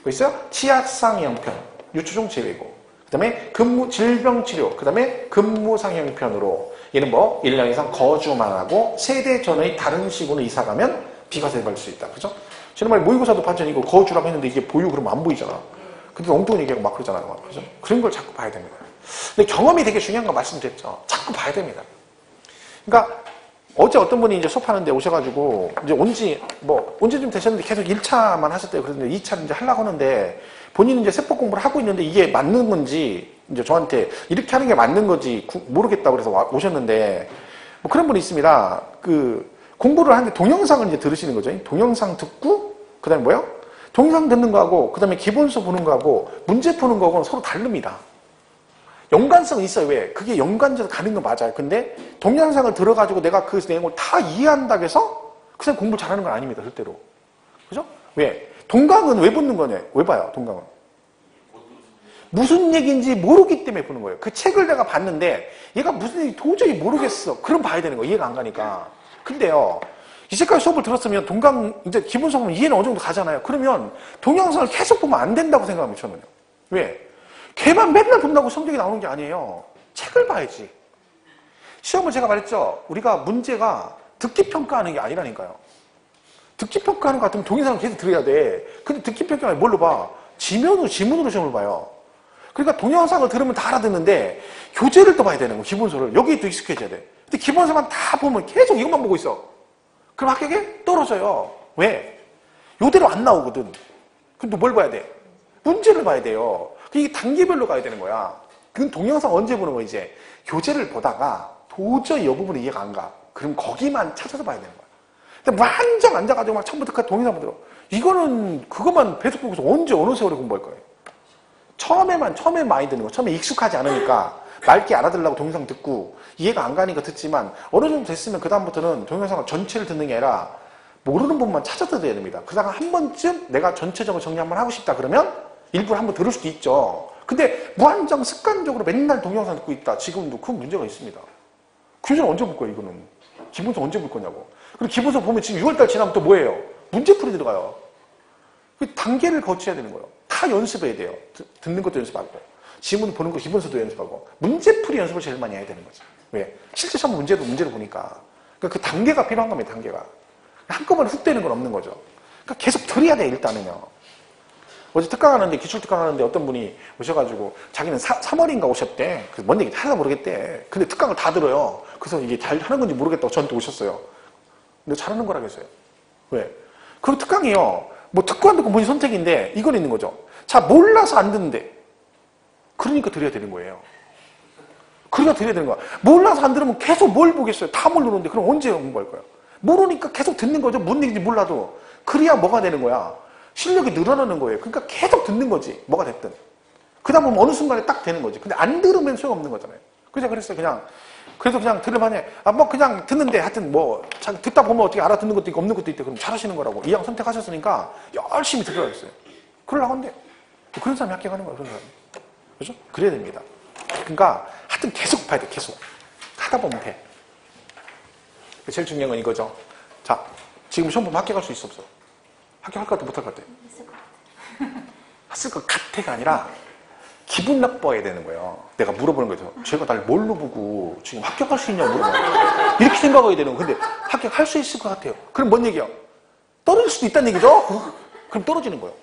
뭐 있어요? 치약상 형편, 유추종 제외고. 그 다음에 근무, 질병치료, 그 다음에 근무상 형편으로 얘는 뭐 1년 이상 거주만 하고 세대 전의 다른 시군으로 이사 가면 비과세 받을 수 있다. 그죠? 지난번에 모의고사도 반전이고 거주라고 했는데 이게 보유 그러면 안 보이잖아. 근데 엉뚱한 얘기하고 막 그러잖아요. 그죠? 그런 걸 자꾸 봐야 됩니다. 근데 경험이 되게 중요한 거 말씀드렸죠. 자꾸 봐야 됩니다. 그러니까 어제 어떤 분이 이제 수업하는데 오셔가지고 이제 온지 좀 되셨는데 계속 1차만 하셨대요. 그런데 2차를 이제 하려고 하는데 본인은 이제 세법 공부를 하고 있는데 이게 맞는 건지 이제 저한테 이렇게 하는 게 맞는 건지 모르겠다고 그래서 오셨는데 뭐 그런 분이 있습니다. 그 공부를 하는데 동영상을 이제 들으시는 거죠. 동영상 듣고 그 다음에 뭐요? 동영상 듣는 거하고 그 다음에 기본서 보는 거하고 문제 푸는 거하고는 서로 다릅니다. 연관성은 있어요. 왜? 그게 연관돼서 가는 거 맞아요. 근데 동영상을 들어가지고 내가 그 내용을 다 이해한다고 해서 그 사람 공부 잘하는 건 아닙니다. 절대로. 그죠? 왜? 동강은 왜 붙는 거냐? 왜 봐요? 동강은. 무슨 얘기인지 모르기 때문에 보는 거예요. 그 책을 내가 봤는데 얘가 무슨 얘기 도저히 모르겠어. 그럼 봐야 되는 거예요. 이해가 안 가니까. 근데요. 이제까지 수업을 들었으면 동강 이제 기본서 보면 이해는 어느 정도 가잖아요. 그러면 동영상을 계속 보면 안 된다고 생각합니다. 저는요. 왜? 걔만 맨날 본다고 성적이 나오는 게 아니에요. 책을 봐야지. 시험을 제가 말했죠. 우리가 문제가 듣기 평가하는 게 아니라니까요. 듣기 평가하는 것 같으면 동영상을 계속 들어야 돼. 근데 듣기 평가는 뭘로 봐? 지문으로 시험을 봐요. 그러니까 동영상을 들으면 다 알아듣는데 교재를 또 봐야 되는 거, 기본서를. 여기에 또 익숙해져야 돼. 근데 기본서만 다 보면 계속 이것만 보고 있어. 그럼 합격에 떨어져요. 왜? 요대로 안 나오거든. 그럼 또 뭘 봐야 돼? 문제를 봐야 돼요. 이게 단계별로 가야 되는 거야. 그건 동영상 언제 보는 거야, 이제? 교재를 보다가 도저히 이 부분이 이해가 안 가. 그럼 거기만 찾아서 봐야 되는 거야. 근데 완전 앉아가지고 막 처음부터 끝까지 동영상 보더라고. 이거는 그것만 배속 보고서 언제 어느 세월에 공부할 거예요? 처음에 많이 듣는 거. 처음에 익숙하지 않으니까 맑게 알아들으려고 동영상 듣고 이해가 안 가니까 듣지만 어느 정도 됐으면 그다음부터는 동영상을 전체를 듣는 게 아니라 모르는 부분만 찾아 들어야 됩니다. 그다가 한 번쯤 내가 전체적으로 정리 한번 하고 싶다 그러면 일부러 한번 들을 수도 있죠. 근데 무한정 습관적으로 맨날 동영상 듣고 있다. 지금도 큰 문제가 있습니다. 교재는 언제 볼 거야, 이거는? 기본서 언제 볼 거냐고. 그리고 기본서 보면 지금 6월달 지나면 또 뭐예요? 문제풀이 들어가요. 그 단계를 거쳐야 되는 거예요. 다 연습해야 돼요. 듣는 것도 연습하고, 지문 보는 거 기본서도 연습하고, 문제풀이 연습을 제일 많이 해야 되는 거죠. 왜? 실제 시험 문제를 보니까. 그러니까 그 단계가 필요한 겁니다, 단계가. 한꺼번에 훅 되는 건 없는 거죠. 그러니까 계속 들어야 돼, 일단은요. 어제 특강하는데, 기출 특강하는데 어떤 분이 오셔가지고 자기는 3월인가 오셨대. 그래서 뭔 얘기 하나도 모르겠대. 근데 특강을 다 들어요. 그래서 이게 잘 하는 건지 모르겠다고 저한테 오셨어요. 근데 잘하는 거라겠어요. 왜? 그리고 특강이요. 뭐 듣고 안 듣고 본인 선택인데 이건 있는 거죠. 자, 몰라서 안 듣는데. 그러니까 들어야 되는 거예요. 그러니까 들어야 되는 거야. 몰라서 안 들으면 계속 뭘 보겠어요. 다 모르는데 그럼 언제 공부할 거야? 모르니까 계속 듣는 거죠. 뭔 얘기인지 몰라도. 그래야 뭐가 되는 거야? 실력이 늘어나는 거예요. 그러니까 계속 듣는 거지. 뭐가 됐든. 그 다음 보면 어느 순간에 딱 되는 거지. 근데 안 들으면 소용없는 거잖아요. 그래서 그래서 그냥 들으면 해. 뭐 그냥 듣는데 하여튼 뭐 듣다 보면 어떻게 알아듣는 것도 있고 없는 것도 있대. 그럼 잘하시는 거라고. 이왕 선택하셨으니까 열심히 들으라고 했어요. 그러려고 하는데 그런 사람이 합격하는 거예요. 그런 사람이. 그죠? 그래야 됩니다. 그러니까 하여튼 계속 봐야 돼. 계속. 하다 보면 돼. 제일 중요한 건 이거죠. 자, 지금 시험 보면 합격할 수 있어 없어? 합격할 것 같아? 못할 것 같아? 했을 것 같아가 아니라 기분 나빠야 되는 거예요. 내가 물어보는 거죠. 쟤가 날 뭘로 보고 지금 합격할 수 있냐고 물어봐요. 이렇게 생각해야 되는 거. 근데 합격할 수 있을 것 같아요. 그럼 뭔 얘기야? 떨어질 수도 있다는 얘기죠? 그럼 떨어지는 거예요.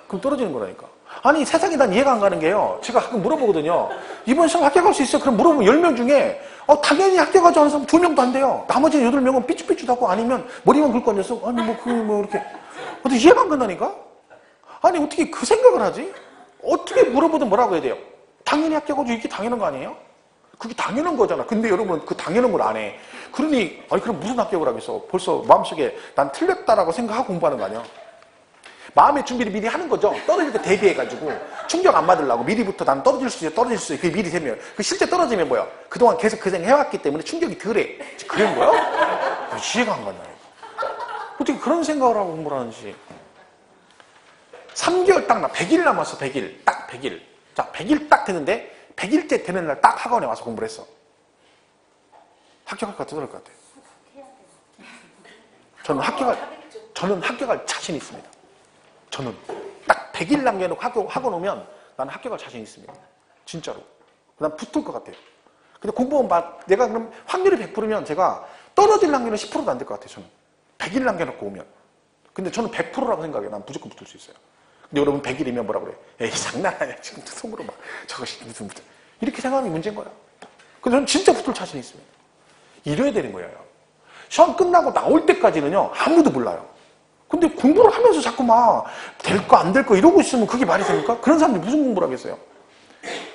그럼 떨어지는 거라니까. 아니 세상에 난 이해가 안 가는 게요. 제가 가끔 물어보거든요. 이번 시험 합격할 수 있어요? 그럼 물어보면 10명 중에 당연히 합격하지 않은 사람 2명도 안 돼요. 나머지 8명은 삐죽삐죽하고 아니면 머리만 긁고 앉아서 아니 뭐 이렇게 어떻게 이해가 안 간다니까? 아니 어떻게 그 생각을 하지? 어떻게 물어보든 뭐라고 해야 돼요? 당연히 합격하죠. 이게 당연한 거 아니에요? 그게 당연한 거잖아. 근데 여러분 그 당연한 걸 안 해. 그러니 아니 그럼 무슨 합격을 하겠어? 벌써 마음속에 난 틀렸다라고 생각하고 공부하는 거 아니야? 마음의 준비를 미리 하는 거죠. 떨어질 때 대비해가지고 충격 안 받으려고 미리부터 난 떨어질 수 있어, 떨어질 수 있어. 그게 미리 되면 그 실제 떨어지면 뭐야? 그동안 계속 그 생각 해왔기 때문에 충격이 덜해. 그런 거야? 이해가 안 간다. 어떻게 그런 생각을 하고 공부를 하는지. 3개월 딱 100일 남았어. 100일. 딱 100일. 자, 100일 딱 되는데 100일째 되는 날 딱 학원에 와서 공부를 했어. 합격할 것 같아, 그럴 것 같아. 저는 합격할 자신 있습니다. 저는 딱 100일 남겨놓고 학원 오면 나는 합격할 자신 있습니다. 진짜로. 난 붙을 것 같아요. 근데 공부하면 내가 그럼 확률이 100%면 제가 떨어질 확률은 10%도 안 될 것 같아요. 저는 100일 남겨놓고 오면. 근데 저는 100%라고 생각해요. 난 무조건 붙을 수 있어요. 근데 여러분 100일이면 뭐라 그래? 에이 장난 아니야. 지금 속으로 막 저것이 무슨 이렇게 생각하는 문제인 거야. 근데 저는 진짜 붙을 자신 있습니다. 이래야 되는 거예요. 시험 끝나고 나올 때까지는요 아무도 몰라요. 근데 공부를 하면서 자꾸 막 될 거 안 될 거 이러고 있으면 그게 말이 됩니까? 그런 사람들이 무슨 공부를 하겠어요?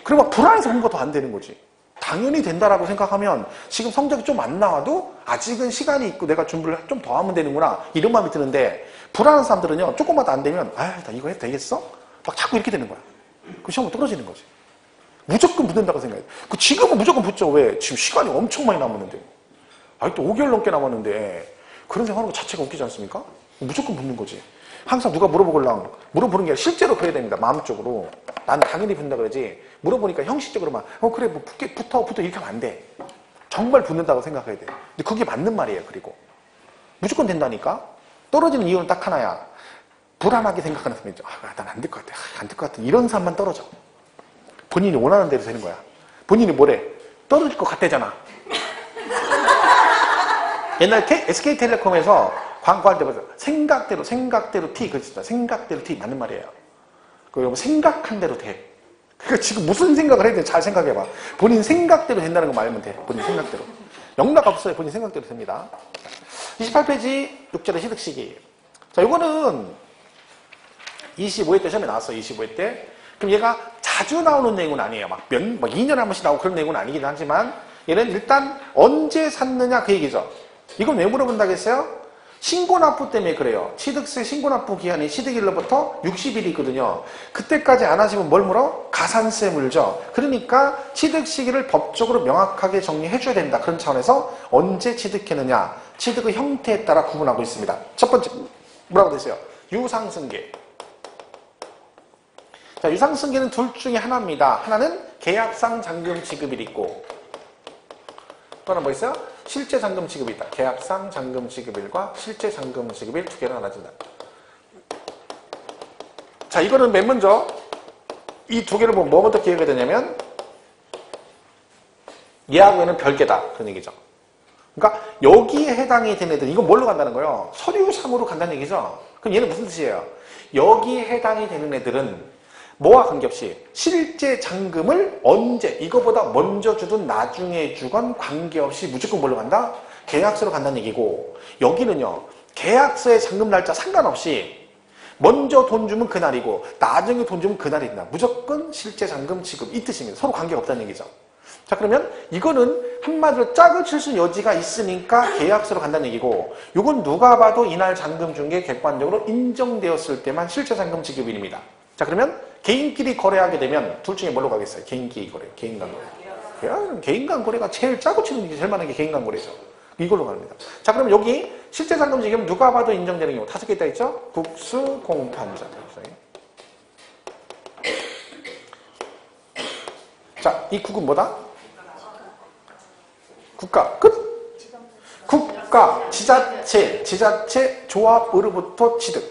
그리고 막 불안해서 공부가 더 안 되는 거지. 당연히 된다라고 생각하면 지금 성적이 좀 안 나와도 아직은 시간이 있고 내가 준비를 좀 더 하면 되는구나 이런 마음이 드는데 불안한 사람들은요 조금만 안 되면 나 이거 해도 되겠어? 막 자꾸 이렇게 되는 거야. 그 시험은 떨어지는 거지. 무조건 붙는다고 생각해. 그 지금은 무조건 붙죠. 왜? 지금 시간이 엄청 많이 남았는데. 또 5개월 넘게 남았는데 그런 생각하는 것 자체가 웃기지 않습니까? 무조건 붙는 거지. 항상 누가 물어보는 게 아니라 실제로 그래야 됩니다. 마음적으로. 난 당연히 붙는다 그러지. 물어보니까 형식적으로만 그래 뭐 붙어 이렇게 하면 안 돼. 정말 붙는다고 생각해야 돼. 근데 그게 맞는 말이에요. 그리고 무조건 된다니까. 떨어지는 이유는 딱 하나야. 불안하게 생각하는 사람이 있죠. 난 안 될 것 같아. 안 될 것 같아. 이런 사람만 떨어져. 본인이 원하는 대로 되는 거야. 본인이 뭐래? 떨어질 것 같대잖아. 옛날 SK텔레콤에서 광고할 때 보세요. 생각대로 T. 그렇죠. 생각대로 T. 맞는 말이에요. 그 여러분 생각한 대로 돼. 그러니까 지금 무슨 생각을 해야 돼? 잘 생각해봐. 본인 생각대로 된다는 거 말하면 돼. 본인 생각대로. 영락 없어요. 본인 생각대로 됩니다. 28페이지 6절의 시득시기. 자, 요거는 25회 때 시험에 나왔어요. 25회 때. 그럼 얘가 자주 나오는 내용은 아니에요. 막 2년에 한 번씩 나오고 그런 내용은 아니긴 하지만 얘는 일단 언제 샀느냐 그 얘기죠. 이건 왜 물어본다겠어요? 신고납부 때문에 그래요. 취득세 신고납부 기한이 취득일로부터 60일이거든요. 그때까지 안 하시면 뭘 물어? 가산세 물죠. 그러니까 취득 시기를 법적으로 명확하게 정리해 줘야 된다. 그런 차원에서 언제 취득했느냐, 취득의 형태에 따라 구분하고 있습니다. 첫 번째 뭐라고 되어 있어요? 유상승계. 자, 유상승계는 둘 중에 하나입니다. 하나는 계약상 잔금 지급일이 있고 또 하나 뭐 있어요? 실제 잔금 지급이 있다. 계약상 잔금 지급일과 실제 잔금 지급일 두 개로 나눠진다. 자, 이거는 맨 먼저 이 두 개를 뭐부터 기억해야 되냐면 얘하고는 별개다. 그런 얘기죠. 그러니까 여기에 해당이 되는 애들 이건 뭘로 간다는 거예요? 서류상으로 간다는 얘기죠. 그럼 얘는 무슨 뜻이에요? 여기에 해당이 되는 애들은 뭐와 관계없이 실제 잔금을 언제 이거보다 먼저 주든 나중에 주건 관계없이 무조건 뭘로 간다? 계약서로 간다는 얘기고 여기는요 계약서의 잔금 날짜 상관없이 먼저 돈 주면 그날이고 나중에 돈 주면 그날이 된다. 무조건 실제 잔금 지급 이 뜻입니다. 서로 관계가 없다는 얘기죠. 자, 그러면 이거는 한마디로 짝을 칠 수 있는 여지가 있으니까 계약서로 간다는 얘기고 이건 누가 봐도 이날 잔금 준 게 객관적으로 인정되었을 때만 실제 잔금 지급일입니다. 자, 그러면 개인끼리 거래하게 되면 둘 중에 뭘로 가겠어요? 개인끼리 거래, 개인간 거래. 개인간 거래가 제일 짜고 치는 게 제일 많은 게 개인간 거래죠. 이걸로 갑니다. 자, 그럼 여기 실제 잔금 지급 누가 봐도 인정되는 경우 5개 있다 있죠? 국수, 공판자. 자, 이 국은 뭐다? 국가, 끝? 국가, 지자체, 조합으로부터 취득.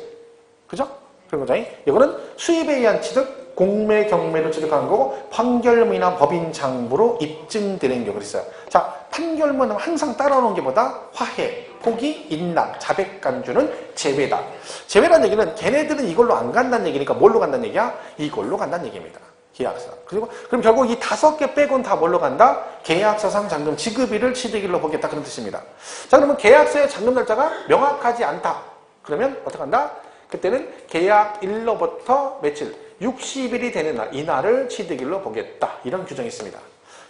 그죠? 그런 거죠. 이거는 수입에 의한 취득, 공매, 경매로 취득하는 거고 판결문이나 법인 장부로 입증되는 경우가 있어요. 자, 판결문은 항상 따라오는 게 뭐다? 화해, 포기, 인락, 자백간주는 제외다. 제외라는 얘기는 걔네들은 이걸로 안 간다는 얘기니까 뭘로 간다는 얘기야? 이걸로 간다는 얘기입니다. 계약서. 그리고 그럼 결국 이 5개 빼곤 다 뭘로 간다? 계약서상 잔금 지급일을 취득일로 보겠다 그런 뜻입니다. 자, 그러면 계약서의 잔금 날짜가 명확하지 않다. 그러면 어떻게 한다? 그때는 계약일로부터 며칠? 60일이 되는 날, 이날을 취득일로 보겠다. 이런 규정이 있습니다.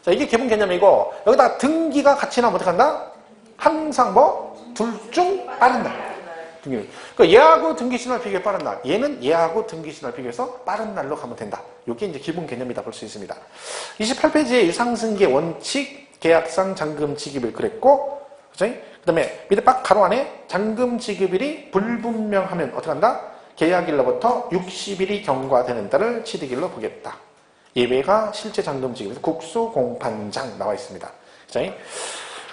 자, 이게 기본 개념이고 여기다 등기가 같이 나오면 어떻게 한다? 항상 뭐? 둘 중 빠른 날. 등기. 그러니까 얘하고 등기시날 비교해 빠른 날. 얘는 얘하고 등기시날 비교해서 빠른 날로 가면 된다. 이게 이제 기본 개념이다 볼 수 있습니다. 28페이지에 유상승계 원칙 계약상 잔금 지급일 그랬고, 그죠? 그 다음에 밑에 빡 가로 안에 잔금 지급일이 불분명하면 어떻게 한다? 계약일로부터 60일이 경과되는 달을 취득일로 보겠다. 예외가 실제 잔금 지급에서 국수공판장 나와 있습니다. 그죠?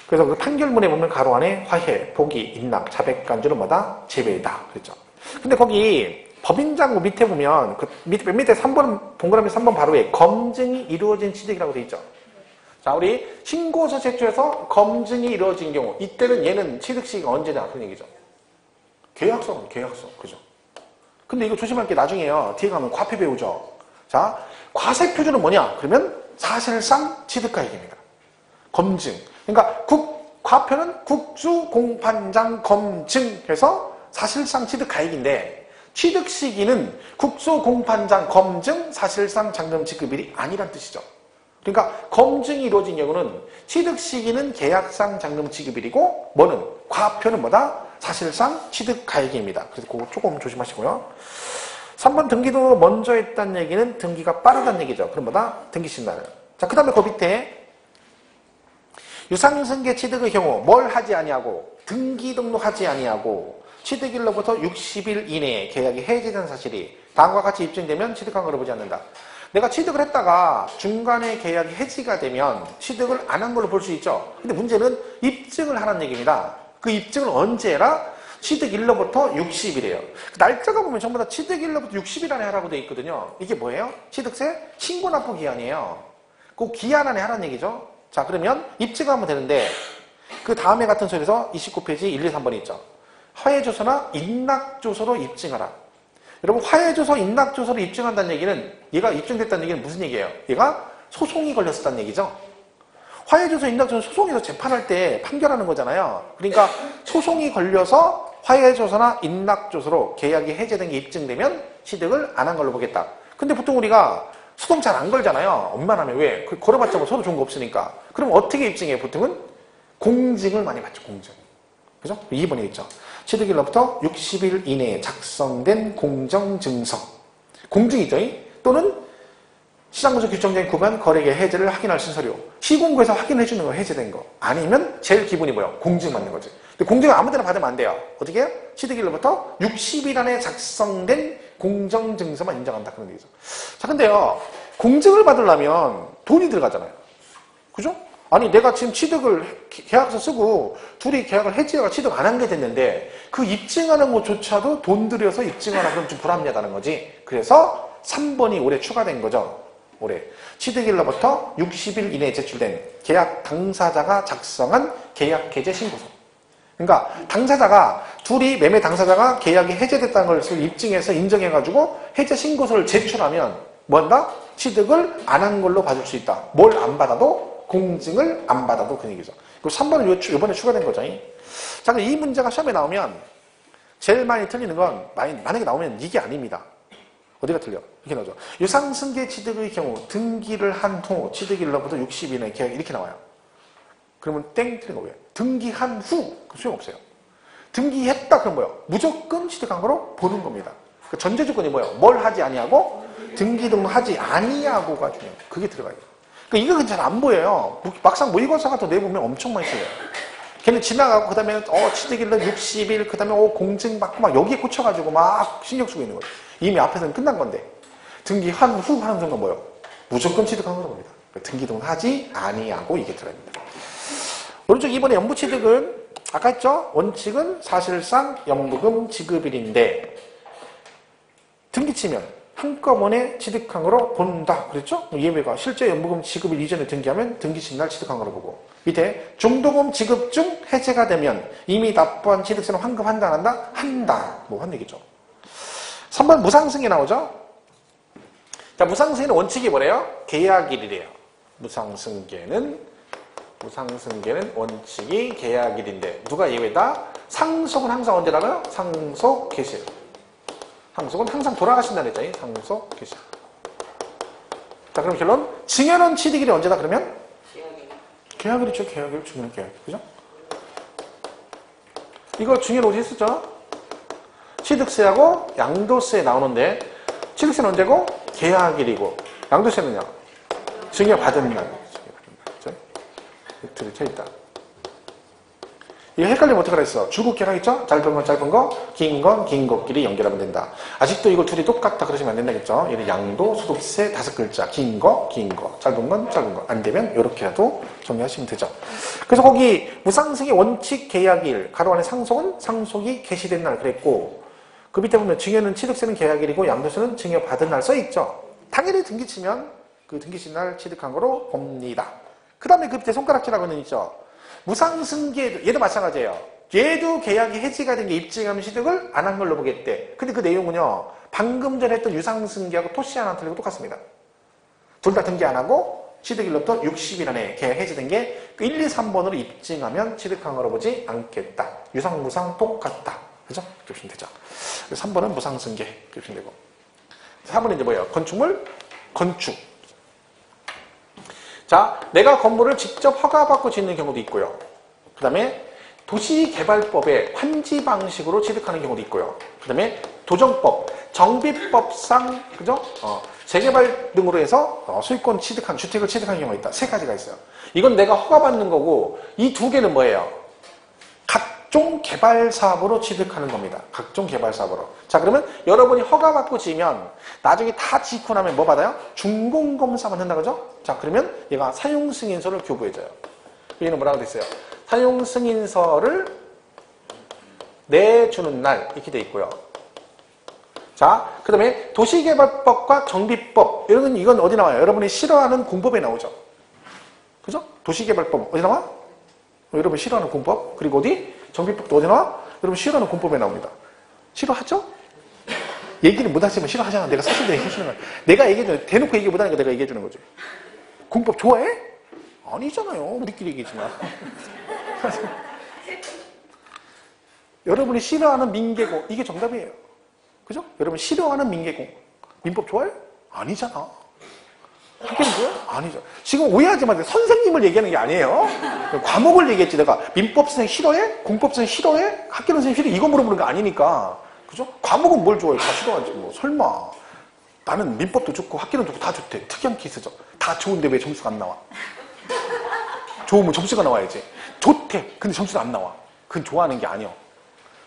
그래서 그 판결문에 보면 가로 안에 화해, 포기, 인락, 자백간주는 뭐다? 제외다. 그랬죠. 근데 거기 법인장부 밑에 보면 그 밑에 3번 동그라미 3번 바로에 검증이 이루어진 취득이라고 돼 있죠. 자, 우리 신고서 제출해서 검증이 이루어진 경우 이때는 얘는 취득 시기가 언제냐 그런 얘기죠. 계약서는 계약서. 그죠? 근데 이거 조심할 게 나중에요. 뒤에 가면 과표 배우죠. 자, 과세 표준은 뭐냐? 그러면 사실상 취득가액입니다. 검증. 그러니까 과표는 국수공판장 검증해서 사실상 취득가액인데 취득 시기는 국수공판장 검증 사실상 잔금 지급일이 아니란 뜻이죠. 그러니까 검증이 이루어진 경우는 취득 시기는 계약상 잔금 지급일이고 뭐는 과표는 뭐다? 사실상 취득가액입니다. 그래서 그거 조금 조심하시고요. 3번 등기도 먼저 했다는 얘기는 등기가 빠르다는 얘기죠. 그럼 뭐다? 등기신날. 자, 그 다음에 그 밑에 유상승계 취득의 경우 뭘 하지 아니하고 등기 등록하지 아니하고 취득일로부터 60일 이내에 계약이 해지된 사실이 다음과 같이 입증되면 취득한 걸로 보지 않는다. 내가 취득을 했다가 중간에 계약이 해지가 되면 취득을 안 한 걸로 볼 수 있죠. 근데 문제는 입증을 하라는 얘기입니다. 그 입증을 언제 해라? 취득일로부터 60일이에요. 날짜가 보면 전부 다 취득일로부터 60일 안에 하라고 돼 있거든요. 이게 뭐예요? 취득세 신고 납부 기한이에요. 그 기한 안에 하라는 얘기죠. 자, 그러면 입증하면 되는데 그 다음에 같은 소리에서 29페이지 1, 2, 3번이 있죠. 화해조서나 인락조서로 입증하라. 여러분, 화해조서, 인락조서로 입증한다는 얘기는 얘가 입증됐다는 얘기는 무슨 얘기예요? 얘가 소송이 걸렸었다는 얘기죠. 화해조서, 인락조서 소송에서 재판할 때 판결하는 거잖아요. 그러니까 소송이 걸려서 화해조서나 인락조서로 계약이 해제된 게 입증되면 취득을 안 한 걸로 보겠다. 근데 보통 우리가 소송 잘 안 걸잖아요. 웬만하면 왜? 걸어봤자 뭐 서로 좋은 거 없으니까. 그럼 어떻게 입증해요? 보통은 공증을 많이 받죠. 공증. 그죠? 2번에 있죠. 취득일로부터 60일 이내에 작성된 공정증서. 공증이죠. 또는 시장문서 규정된 구간 거래계 해제를 확인할 신서료. 시공구에서 확인해 주는 거 해제된 거. 아니면 제일 기본이 뭐예요? 공증 받는 거지. 근데 공증을 아무 데나 받으면 안 돼요. 어떻게 해요? 취득일로부터 60일 안에 작성된 공정증서만 인정한다. 그런 얘기죠. 자, 근데요. 공증을 받으려면 돈이 들어가잖아요. 그죠? 아니, 내가 지금 계약서 쓰고 둘이 계약을 해지해가 취득 안 한 게 됐는데 그 입증하는 것조차도 돈 들여서 입증하라 그러면 좀 불합리하다는 거지. 그래서 3번이 올해 추가된 거죠. 올해. 취득일로부터 60일 이내에 제출된 계약 당사자가 작성한 계약 해제 신고서. 그러니까 당사자가 둘이 매매 당사자가 계약이 해제됐다는 걸 입증해서 인정해가지고 해제 신고서를 제출하면 뭐 한다? 취득을 안 한 걸로 봐줄 수 있다. 뭘 안 받아도 공증을 안 받아도 그 얘기죠. 그리고 3번은 이번에 추가된 거죠. 자, 그럼 이 문제가 시험에 나오면 제일 많이 틀리는 건 만약에 나오면 이게 아닙니다. 어디가 틀려? 이렇게 나오죠. 유상승계 취득의 경우 등기를 한 후 취득일로부터 60일 이내 계약이 이렇게 나와요. 그러면 땡 틀린 거 왜요? 등기한 후 소용없어요. 등기했다 그럼 뭐예요? 무조건 취득한 거로 보는 겁니다. 그 전제 조건이 뭐예요? 뭘 하지 아니하고 등기 등록하지 아니하고가 중요해요. 그게 들어가요. 그러니까 이거 잘 안 보여요. 막상 모의고사 같은 거 내보면 엄청 많이 써요. 걔는 지나가고 그 다음에 취득일로 60일 그 다음에 공증 받고 막 여기에 꽂혀가지고 막 신경 쓰고 있는 거예요. 이미 앞에서는 끝난 건데 등기한 후 하는 순간 뭐예요? 무조건 취득한 거로 봅니다. 등기 등록하지 아니하고 이게 들어갑니다. 오른쪽 2번의 연부취득은 아까 했죠? 원칙은 사실상 연부금 지급일인데 등기 치면 한꺼번에 취득한 거로 본다. 그랬죠? 예외가 실제 연부금 지급일 이전에 등기하면 등기신 날 취득한 거로 보고 밑에 중도금 지급 중 해제가 되면 이미 납부한 취득세는 환급한다 안 한다? 한다. 뭐 한 얘기죠. 3번 무상승계 나오죠? 자, 무상승계는 원칙이 뭐래요? 계약일이래요. 무상승계는 원칙이 계약일인데 누가 예외다? 상속은 항상 언제라고요? 상속 개시. 상속은 항상 돌아가신다는 했잖아요. 상속 개시. 자, 그럼 결론. 증여는 취득일이 언제다 그러면? 계약일이죠. 계약일, 증여는 계약. 그죠? 이거 증여는 어디 했었죠? 취득세하고 양도세 나오는데 취득세는 언제고? 계약일이고 양도세는요? 증여받은 날. 그죠? 틀이 쳐있다. 이거 헷갈리면 어떡하라 했어? 주국계약 있죠? 짧은 건 짧은 거, 긴 건 긴 것끼리 연결하면 된다. 아직도 이거 둘이 똑같다 그러시면 안 된다겠죠? 얘는 양도, 소득세 5글자. 긴 거, 짧은 건 짧은 거. 안 되면 이렇게라도 정리하시면 되죠. 그래서 거기 무상승의 원칙 계약일, 가로 안에 상속은 상속이 개시된 날 그랬고 그 밑에 보면 증여는 취득세는 계약일이고 양도세는 증여받은 날 써있죠. 당연히 등기치면 그 등기신 날 취득한 거로 봅니다. 그 다음에 그 밑에 손가락질하고는 있죠. 무상승계도 얘도 마찬가지예요. 얘도 계약이 해지가 된 게 입증하면 취득을 안 한 걸로 보겠대. 근데 그 내용은요. 방금 전에 했던 유상승계하고 토시 하나 틀리고 똑같습니다. 둘 다 등기 안 하고 취득일로부터 60일 안에 계약 해지된 게 1, 2, 3번으로 입증하면 취득한 거로 보지 않겠다. 유상, 무상 똑같다. 그죠? 이렇게 보시면 되죠. 3번은 무상승계 이렇게 보시면 되고 4번은 이제 뭐예요? 건축물, 건축. 자, 내가 건물을 직접 허가받고 짓는 경우도 있고요. 그 다음에 도시개발법의 환지 방식으로 취득하는 경우도 있고요. 그 다음에 도정법, 정비법상, 그죠? 재개발 등으로 해서 소유권 취득한, 주택을 취득한 경우가 있다. 3가지가 있어요. 이건 내가 허가받는 거고, 이 2개는 뭐예요? 각종 개발 사업으로 취득하는 겁니다. 각종 개발 사업으로. 자, 그러면 여러분이 허가받고 지면 나중에 다 짓고 나면 뭐 받아요? 준공검사만 한다 그죠? 자, 그러면 얘가 사용승인서를 교부해줘요. 얘는 뭐라고 됐어요? 사용승인서를 내주는 날 이렇게 돼 있고요. 자, 그 다음에 도시개발법과 정비법 이건 어디 나와요? 여러분이 싫어하는 공법에 나오죠. 그죠? 도시개발법 어디 나와? 여러분 싫어하는 공법. 그리고 어디? 정비법도 어디 나와? 여러분 싫어하는 공법에 나옵니다. 싫어하죠? 얘기를 못하시면 싫어하잖아. 내가 사실대로 얘기해주는 거야. 내가 얘기해주는 대놓고 얘기 못하니까 내가 얘기해주는 거지. 공법 좋아해? 아니잖아요. 우리끼리 얘기했지만. 여러분이 싫어하는 민계공 이게 정답이에요. 그죠? 여러분 싫어하는 민계공 민법 좋아해? 아니잖아. 학교는 좋아해? 아니죠. 지금 오해하지 마세요. 선생님을 얘기하는 게 아니에요. 과목을 얘기했지. 내가 민법 선생 싫어해? 공법 선생 싫어해? 학교 선생 싫어해? 이거 물어보는 거 아니니까. 그죠? 과목은 뭘 좋아해? 다 싫어하지 뭐. 설마. 나는 민법도 좋고 학교는 좋고 다 좋대. 특이한 케이스죠. 다 좋은데 왜 점수가 안 나와? 좋으면 점수가 나와야지. 좋대. 근데 점수가 안 나와. 그건 좋아하는 게 아니야.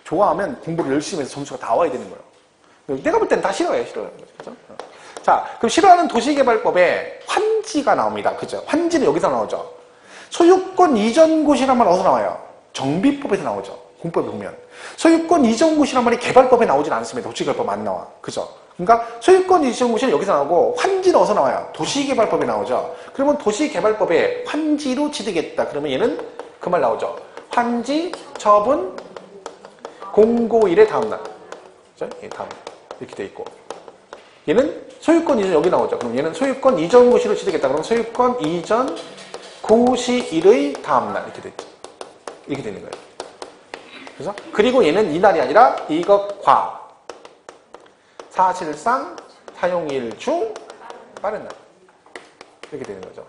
좋아하면 공부를 열심히 해서 점수가 다 와야 되는 거예요. 내가 볼 때는 다 싫어해. 그죠? 자, 그럼 싫어하는 도시개발법에 환지가 나옵니다. 그죠? 환지는 여기서 나오죠. 소유권 이전고시란 말 어디서 나와요? 정비법에서 나오죠. 공법에 보면. 소유권 이전고시란 말이 개발법에 나오진 않습니다. 도시개발법 안 나와. 그죠? 그러니까 소유권 이전고시는 여기서 나오고 환지는 어디서 나와요? 도시개발법에 나오죠. 그러면 도시개발법에 환지로 취득했다. 그러면 얘는 그 말 나오죠. 환지 처분 공고일의 다음날. 그죠? 다음. 이렇게 돼 있고. 얘는 소유권 이전 여기 나오죠. 그럼 얘는 소유권 이전 고시로 취득했다. 그럼 소유권 이전 고시일의 다음날 이렇게 됐죠. 이렇게 되는 거예요. 그래서 그리고 얘는 이날이 아니라 이것과 사실상 사용일 중 빠른 날 이렇게 되는 거죠.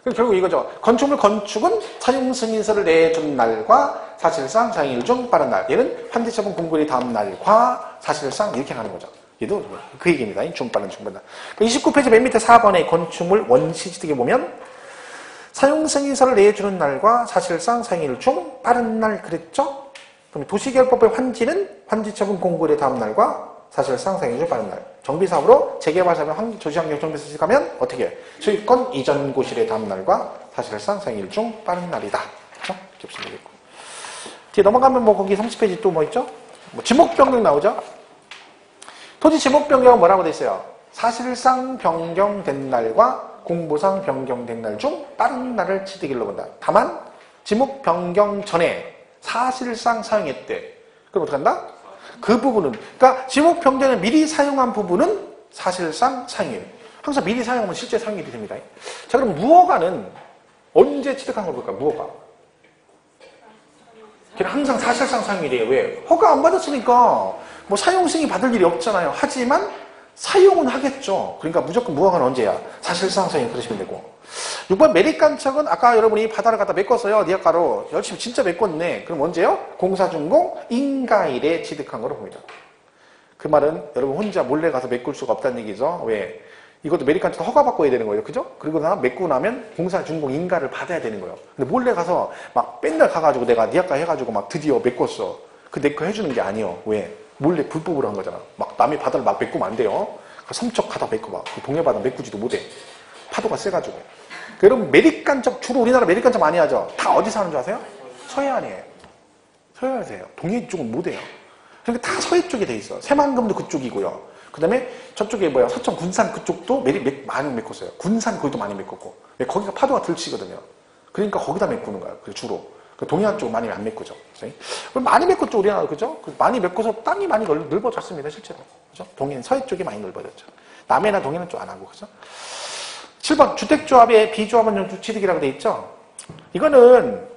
그럼 결국 이거죠. 건축물 건축은 사용승인서를 내준 날과 사실상 사용일 중 빠른 날. 얘는 환지처분 공고일의 다음 날과 사실상 이렇게 가는 거죠. 얘도 그 얘기입니다. 중 빠른 중 빠른 날. 29페이지 맨 밑에 4번에 건축물 원시취득에 보면 사용승인서를 내주는 날과 사실상 사용일 중 빠른 날 그랬죠? 그럼 도시개발법의 환지는 환지처분 공고일의 다음 날과 사실상 사용일 중 빠른 날. 정비사업으로 재개발사업에 조시환경정비서 취득하면 어떻게 해? 소유권 이전 고시일의 다음 날과 사실상 사용일 중 빠른 날이다. 그렇죠? 이렇게 보시면 되겠고. 뒤에 넘어가면 뭐 거기 30페이지 또 뭐 있죠? 뭐 지목 변경 나오죠? 토지 지목 변경은 뭐라고 돼 있어요? 사실상 변경된 날과 공보상 변경된 날 중 다른 날을 취득일로 본다. 다만 지목 변경 전에 사실상 사용했대. 그럼 어떡한다? 그 부분은, 그러니까 지목 변경을 미리 사용한 부분은 사실상 사용해. 항상 미리 사용하면 실제 사용이 됩니다. 자, 그럼 무허가는 언제 취득한 걸 볼까요? 무허가. 걔는 항상 사실상 사용이 돼요. 왜? 허가 안 받았으니까 뭐 사용 승인 받을 일이 없잖아요. 하지만 사용은 하겠죠. 그러니까 무조건 무허가는 언제야? 사실상 사용. 그러시면 되고. 6번 매립간척은 아까 여러분이 바다를 갖다 메꿨어요. 니아가로. 열심히 진짜 메꿨네. 그럼 언제요? 공사준공 인가일에 취득한 거로 봅니다. 그 말은 여러분 혼자 몰래 가서 메꿀 수가 없다는 얘기죠. 왜? 이것도 매립간척 허가받고 해야 되는 거예요. 그죠? 그리고 메꾸고 나면 공사준공 인가를 받아야 되는 거예요. 근데 몰래 가서 막 맨날 가가지고 내가 니아가 해가지고 막 드디어 메꿨어. 그 내 거 해주는 게 아니에요. 왜? 몰래 불법으로 한 거잖아. 막 남의 바다를 막 메꾸면 안 돼요. 섬척하다 메꿔봐. 동해바다 메꾸지도 못해. 파도가 세가지고. 여러분 매립간척 주로 우리나라 매립간척 많이 하죠. 다 어디서 하는 줄 아세요? 서해안이에요. 서해안에서 해요. 동해 쪽은 못해요. 그러니까 다 서해 쪽에 돼 있어. 새만금도 그쪽이고요. 그 다음에 저쪽에 뭐야 서천 군산 그쪽도 많이 메꿨어요. 군산 거기도 많이 메꿨고. 거기가 파도가 덜 치거든요. 그러니까 거기다 메꾸는 거예요. 주로. 동해안 쪽은 많이 안 메꾸죠. 많이 메꿨죠 우리나라. 그죠? 많이 메꿔서 땅이 많이 넓어졌습니다 실제로. 그죠? 동해는 서해 쪽이 많이 넓어졌죠. 남해나 동해는 좀 안 하고. 그죠? 7번 주택조합의 비조합원용 취득이라고 돼 있죠. 이거는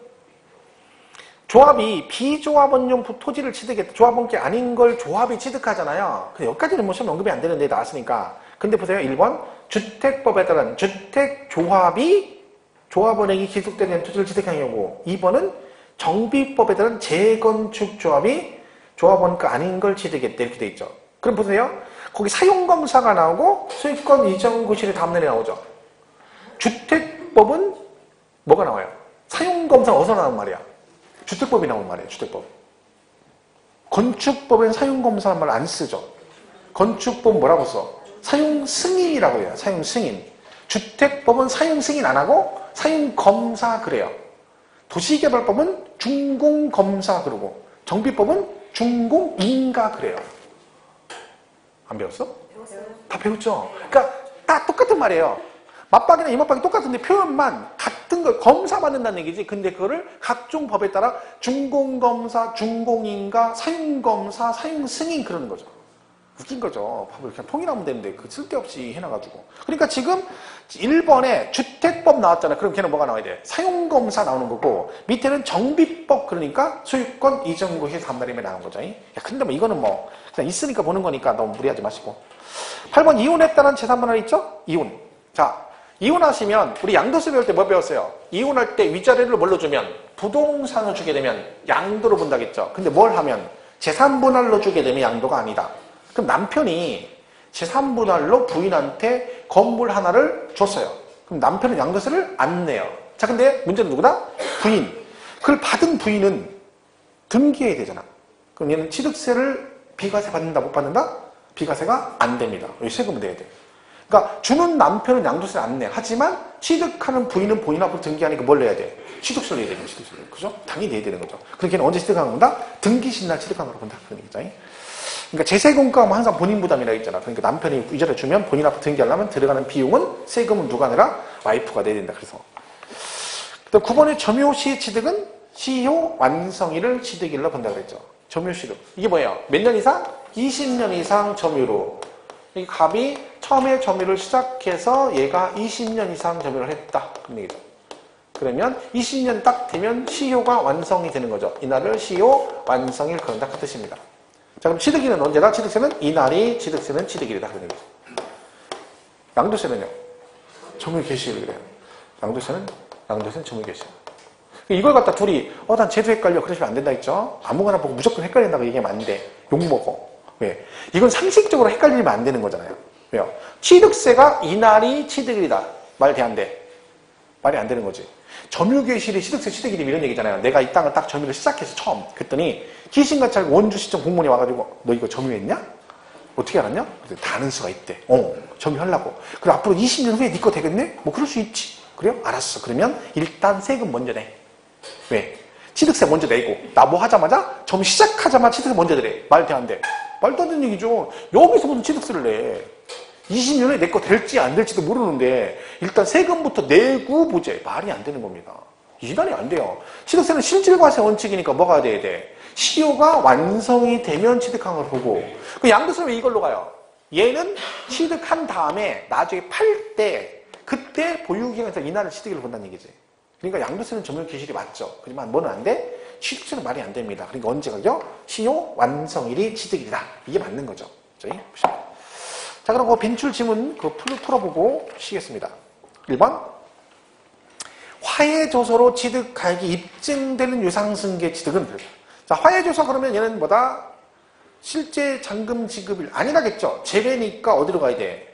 조합이 비조합원용 토지를 취득했다. 조합원께 아닌 걸 조합이 취득하잖아요. 근데 여기까지는 뭐 시험 언급이 안 되는데 나왔으니까. 근데 보세요. 1번 주택법에 따른 주택조합이 조합원에게 기속되는 토지를 취득한 경우. 2번은 정비법에 따른 재건축조합이 조합원과 아닌 걸 취득했다. 이렇게 돼 있죠. 그럼 보세요. 거기 사용검사가 나오고 소유권 이전고시를 다음날에 나오죠. 주택법은 뭐가 나와요? 사용검사가 어디서 나온 말이야? 주택법이 나온 말이에요. 주택법. 건축법엔 사용검사라는 말 안 쓰죠. 건축법 뭐라고 써? 사용승인이라고 해요. 사용승인. 주택법은 사용승인 안 하고 사용검사 그래요. 도시개발법은 준공검사 그러고 정비법은 준공인가 그래요. 안 배웠어? 배웠어요. 다 배웠죠? 그러니까 다 똑같은 말이에요. 맞박이나 이맞박이 똑같은데 표현만 같은 걸 검사 받는다는 얘기지. 근데 그거를 각종 법에 따라 준공검사, 준공인가, 사용검사, 사용승인 그러는 거죠. 웃긴 거죠. 법을 그냥 통일하면 되는데 그 쓸데없이 해놔가지고. 그러니까 지금 1번에 주택법 나왔잖아요. 그럼 걔는 뭐가 나와야 돼? 사용검사 나오는 거고 밑에는 정비법 그러니까 소유권 이전고시 다음날임에 나온 거죠. 야, 근데 뭐 이거는 뭐 그냥 있으니까 보는 거니까 너무 무리하지 마시고. 8번 이혼했다는 재산분할 있죠? 이혼. 자, 이혼하시면 우리 양도세 배울 때 뭐 배웠어요? 이혼할 때 위자료를 뭘로 주면? 부동산을 주게 되면 양도로 본다겠죠. 근데 뭘 하면? 재산분할로 주게 되면 양도가 아니다. 그럼 남편이 재산분할로 부인한테 건물 하나를 줬어요. 그럼 남편은 양도세를 안 내요. 자, 근데 문제는 누구다? 부인. 그걸 받은 부인은 등기해야 되잖아. 그럼 얘는 취득세를 비과세 받는다, 못 받는다? 비과세가 안 됩니다. 여기 세금을 내야 돼. 그러니까 주는 남편은 양도세를 안 내. 하지만 취득하는 부인은 본인 앞으로 등기하니까 뭘 내야 돼? 취득세를 내야 되는 취득세를. 그죠? 당연히 내야 되는 거죠. 그러니까 걔는 언제 취득한 건다? 등기신 날 취득한 거라고 본다. 그런 얘기죠. 그러니까 제세공과하면 항상 본인 부담이라고 했잖아. 그러니까 남편이 위자료 주면 본인 앞으로 등기하려면 들어가는 비용은 세금은 누가 내라? 와이프가 내야 된다. 그래서. 그다음 9번의 점유시 취득은 시효 완성일을 취득일로 본다고 그랬죠. 점유시효. 이게 뭐예요? 몇 년 이상? 20년 이상 점유로. 이 갑이 처음에 점유를 시작해서 얘가 20년 이상 점유를 했다. 그런 얘기죠. 그러면 20년 딱 되면 시효가 완성이 되는 거죠. 이날을 시효 완성일 그런다. 그 뜻입니다. 자, 그럼 취득일은 언제다? 취득세는 이날이 취득세는 취득일이다. 그런 얘기죠. 양도세는요? 점유 개시일 그래요. 양도세는 점유 개시. 이걸 갖다 둘이 난 쟤도 헷갈려 그러시면 안 된다 했죠. 아무거나 보고 무조건 헷갈린다고 얘기하면 안 돼. 욕먹어. 왜? 이건 상식적으로 헷갈리면 안 되는 거잖아요. 왜요? 취득세가 이날이 취득일이다. 말 돼 안 돼? 말이 안 되는 거지. 점유개시일이 취득세 취득일이 이런 얘기잖아요. 내가 이 땅을 딱 점유를 시작해서 처음 그랬더니 귀신같이 알고 원주시청 공무원이 와가지고 너 이거 점유했냐? 어떻게 알았냐? 다 아는 수가 있대. 점유하려고. 그래 앞으로 20년 후에 네 거 되겠네? 뭐 그럴 수 있지. 그래요? 알았어. 그러면 일단 세금 먼저 내. 왜? 취득세 먼저 내고 나 뭐 하자마자 점유 시작하자마자 취득세 먼저 내래. 말 돼 안 돼? 말도 안 되는 얘기죠. 여기서부터 취득세를 내. 20년에 내 거 될지 안 될지도 모르는데 일단 세금부터 내고 보자. 말이 안 되는 겁니다. 이단이 안 돼요. 취득세는 실질과세 원칙이니까 뭐가 돼야 돼? 시효가 완성이 되면 취득한 걸 보고. 그 양도세는 왜 이걸로 가요? 얘는 취득한 다음에 나중에 팔 때 그때 보유기간에서 이날을 취득일로 본다는 얘기지. 그러니까 양도세는 전면 기실이 맞죠. 하지만 뭐는 안 돼? 취득세는 말이 안 됩니다. 그러니까 언제가요? 시효 완성일이 취득일이다. 이게 맞는 거죠. 저희 보시면. 자, 그럼 그 빈출 지문 풀어보고 쉬겠습니다. 1번. 화해조서로 취득하기 입증되는 유상승계 취득은 자, 화해조서 그러면 얘는 뭐다? 실제 잔금 지급일 아니라겠죠. 제외니까 어디로 가야 돼?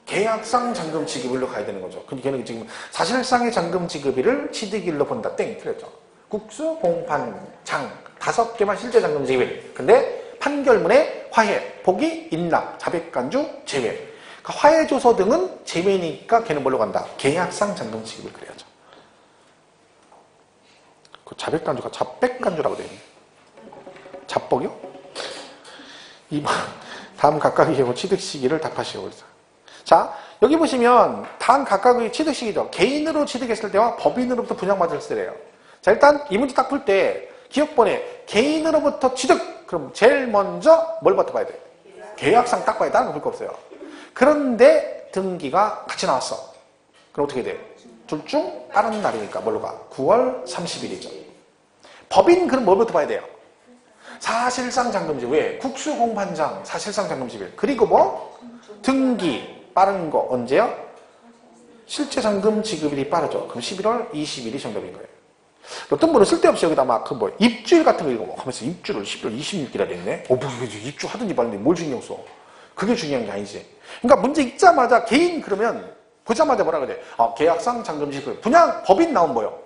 계약상 잔금 지급일로 가야 되는 거죠. 근데 걔는 지금 사실상의 잔금 지급일을 취득일로 본다. 땡 틀렸죠. 국수, 공판, 장 5개만 실제 잔금 지급일. 근데 판결문에 화해, 포기, 인락, 자백간주, 제외. 그러니까 화해조서 등은 제외니까 걔는 뭘로 간다? 계약상 잔금 지급일 그래야죠. 그 자백간주가 자백간주라고 되어 있네. 잡복이요? 2번. 다음 각각의 경우 취득 시기를 답하시오. 자, 여기 보시면 다음 각각의 취득 시기죠. 개인으로 취득했을 때와 법인으로부터 분양받았을 때래요. 자, 일단 이 문제 딱 풀 때 기억번에 개인으로부터 취득. 그럼 제일 먼저 뭘부터 봐야 돼? 계약상 딱 봐야 돼. 다른 거 볼 거 없어요. 그런데 등기가 같이 나왔어. 그럼 어떻게 돼? 둘 중 빠른 날이니까 뭘로 가? 9월 30일이죠. 법인 그럼 뭐부터 봐야 돼요? 사실상 잔금지. 왜? 국수공판장 사실상 잔금지일. 그리고 뭐? 등기 빠른 거 언제요? 실제 잔금 지급일이 빠르죠. 그럼 11월 20일이 정답인 거예요. 어떤 분은 쓸데없이 여기다 막 그 뭐 입주일 같은 거 읽어 하면서 입주를 11월 26일이라 됐네. 뭐 입주 하든지 말든지 뭘 신경 써. 그게 중요한 게 아니지. 그러니까 문제 읽자마자 개인 그러면 보자마자 뭐라 그래? 계약상 잔금 지급. 분양 법인 나온 거요.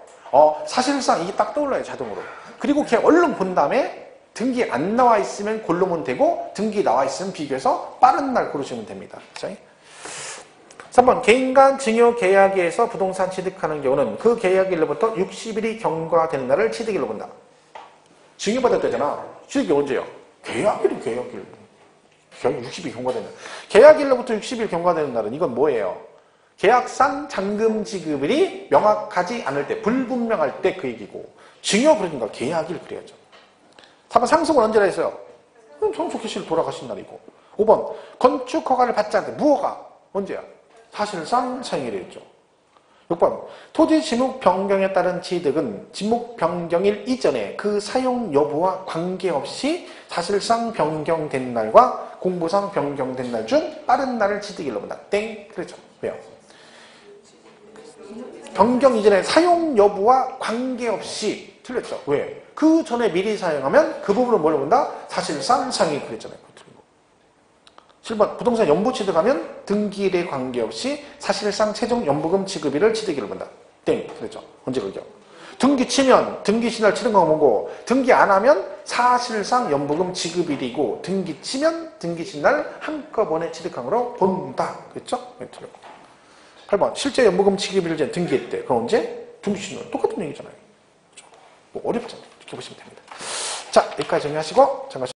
사실상 이게 딱 떠올라요 자동으로. 그리고 걔 얼른 본 다음에 등기 안 나와 있으면 고르면 되고 등기 나와 있으면 비교해서 빠른 날 고르시면 됩니다. 그렇죠? 3번 개인 간 증여 계약에서 부동산 취득하는 경우는 그 계약일로부터 60일이 경과되는 날을 취득일로 본다. 증여받았다잖아. 취득이 언제요? 계약일. 계약 60일 경과되는 날. 계약일로부터 60일 경과되는 날은 이건 뭐예요? 계약상 잔금 지급일이 명확하지 않을 때, 불분명할 때 그 얘기고, 증여 그러니까 계약일 그래야죠. 4번 상속은 언제라 했어요? 상속 개시일 돌아가신 날이고. 5번 건축 허가를 받지 않을 때 무허가 언제야? 사실상 사용일이었죠. 6번 토지 지목 변경에 따른 취득은 지목 변경일 이전에 그 사용 여부와 관계없이 사실상 변경된 날과 공부상 변경된 날 중 빠른 날을 취득일로 본다. 땡. 그렇죠. 왜요? 변경 이전에 사용 여부와 관계없이 틀렸죠. 왜? 그 전에 미리 사용하면 그 부분을 뭘로 본다? 사실상 사용이 그랬잖아요. 7번 부동산 연부 취득하면 등기일에 관계없이 사실상 최종 연부금 지급일을 취득일로 본다. 땡. 그랬죠. 언제 그러죠? 등기 치면 등기 신날 취득금은 뭐고 등기 안 하면 사실상 연부금 지급일이고 등기 치면 등기 신날 한꺼번에 취득금으로 본다. 그랬죠? 네, 틀렸고. 8번 실제 연부금 지급일을 전 등기했대. 그럼 언제? 등기 신날 똑같은 얘기잖아요. 그렇죠? 뭐 어렵잖아요. 이렇게 보시면 됩니다. 자, 여기까지 정리하시고 잠깐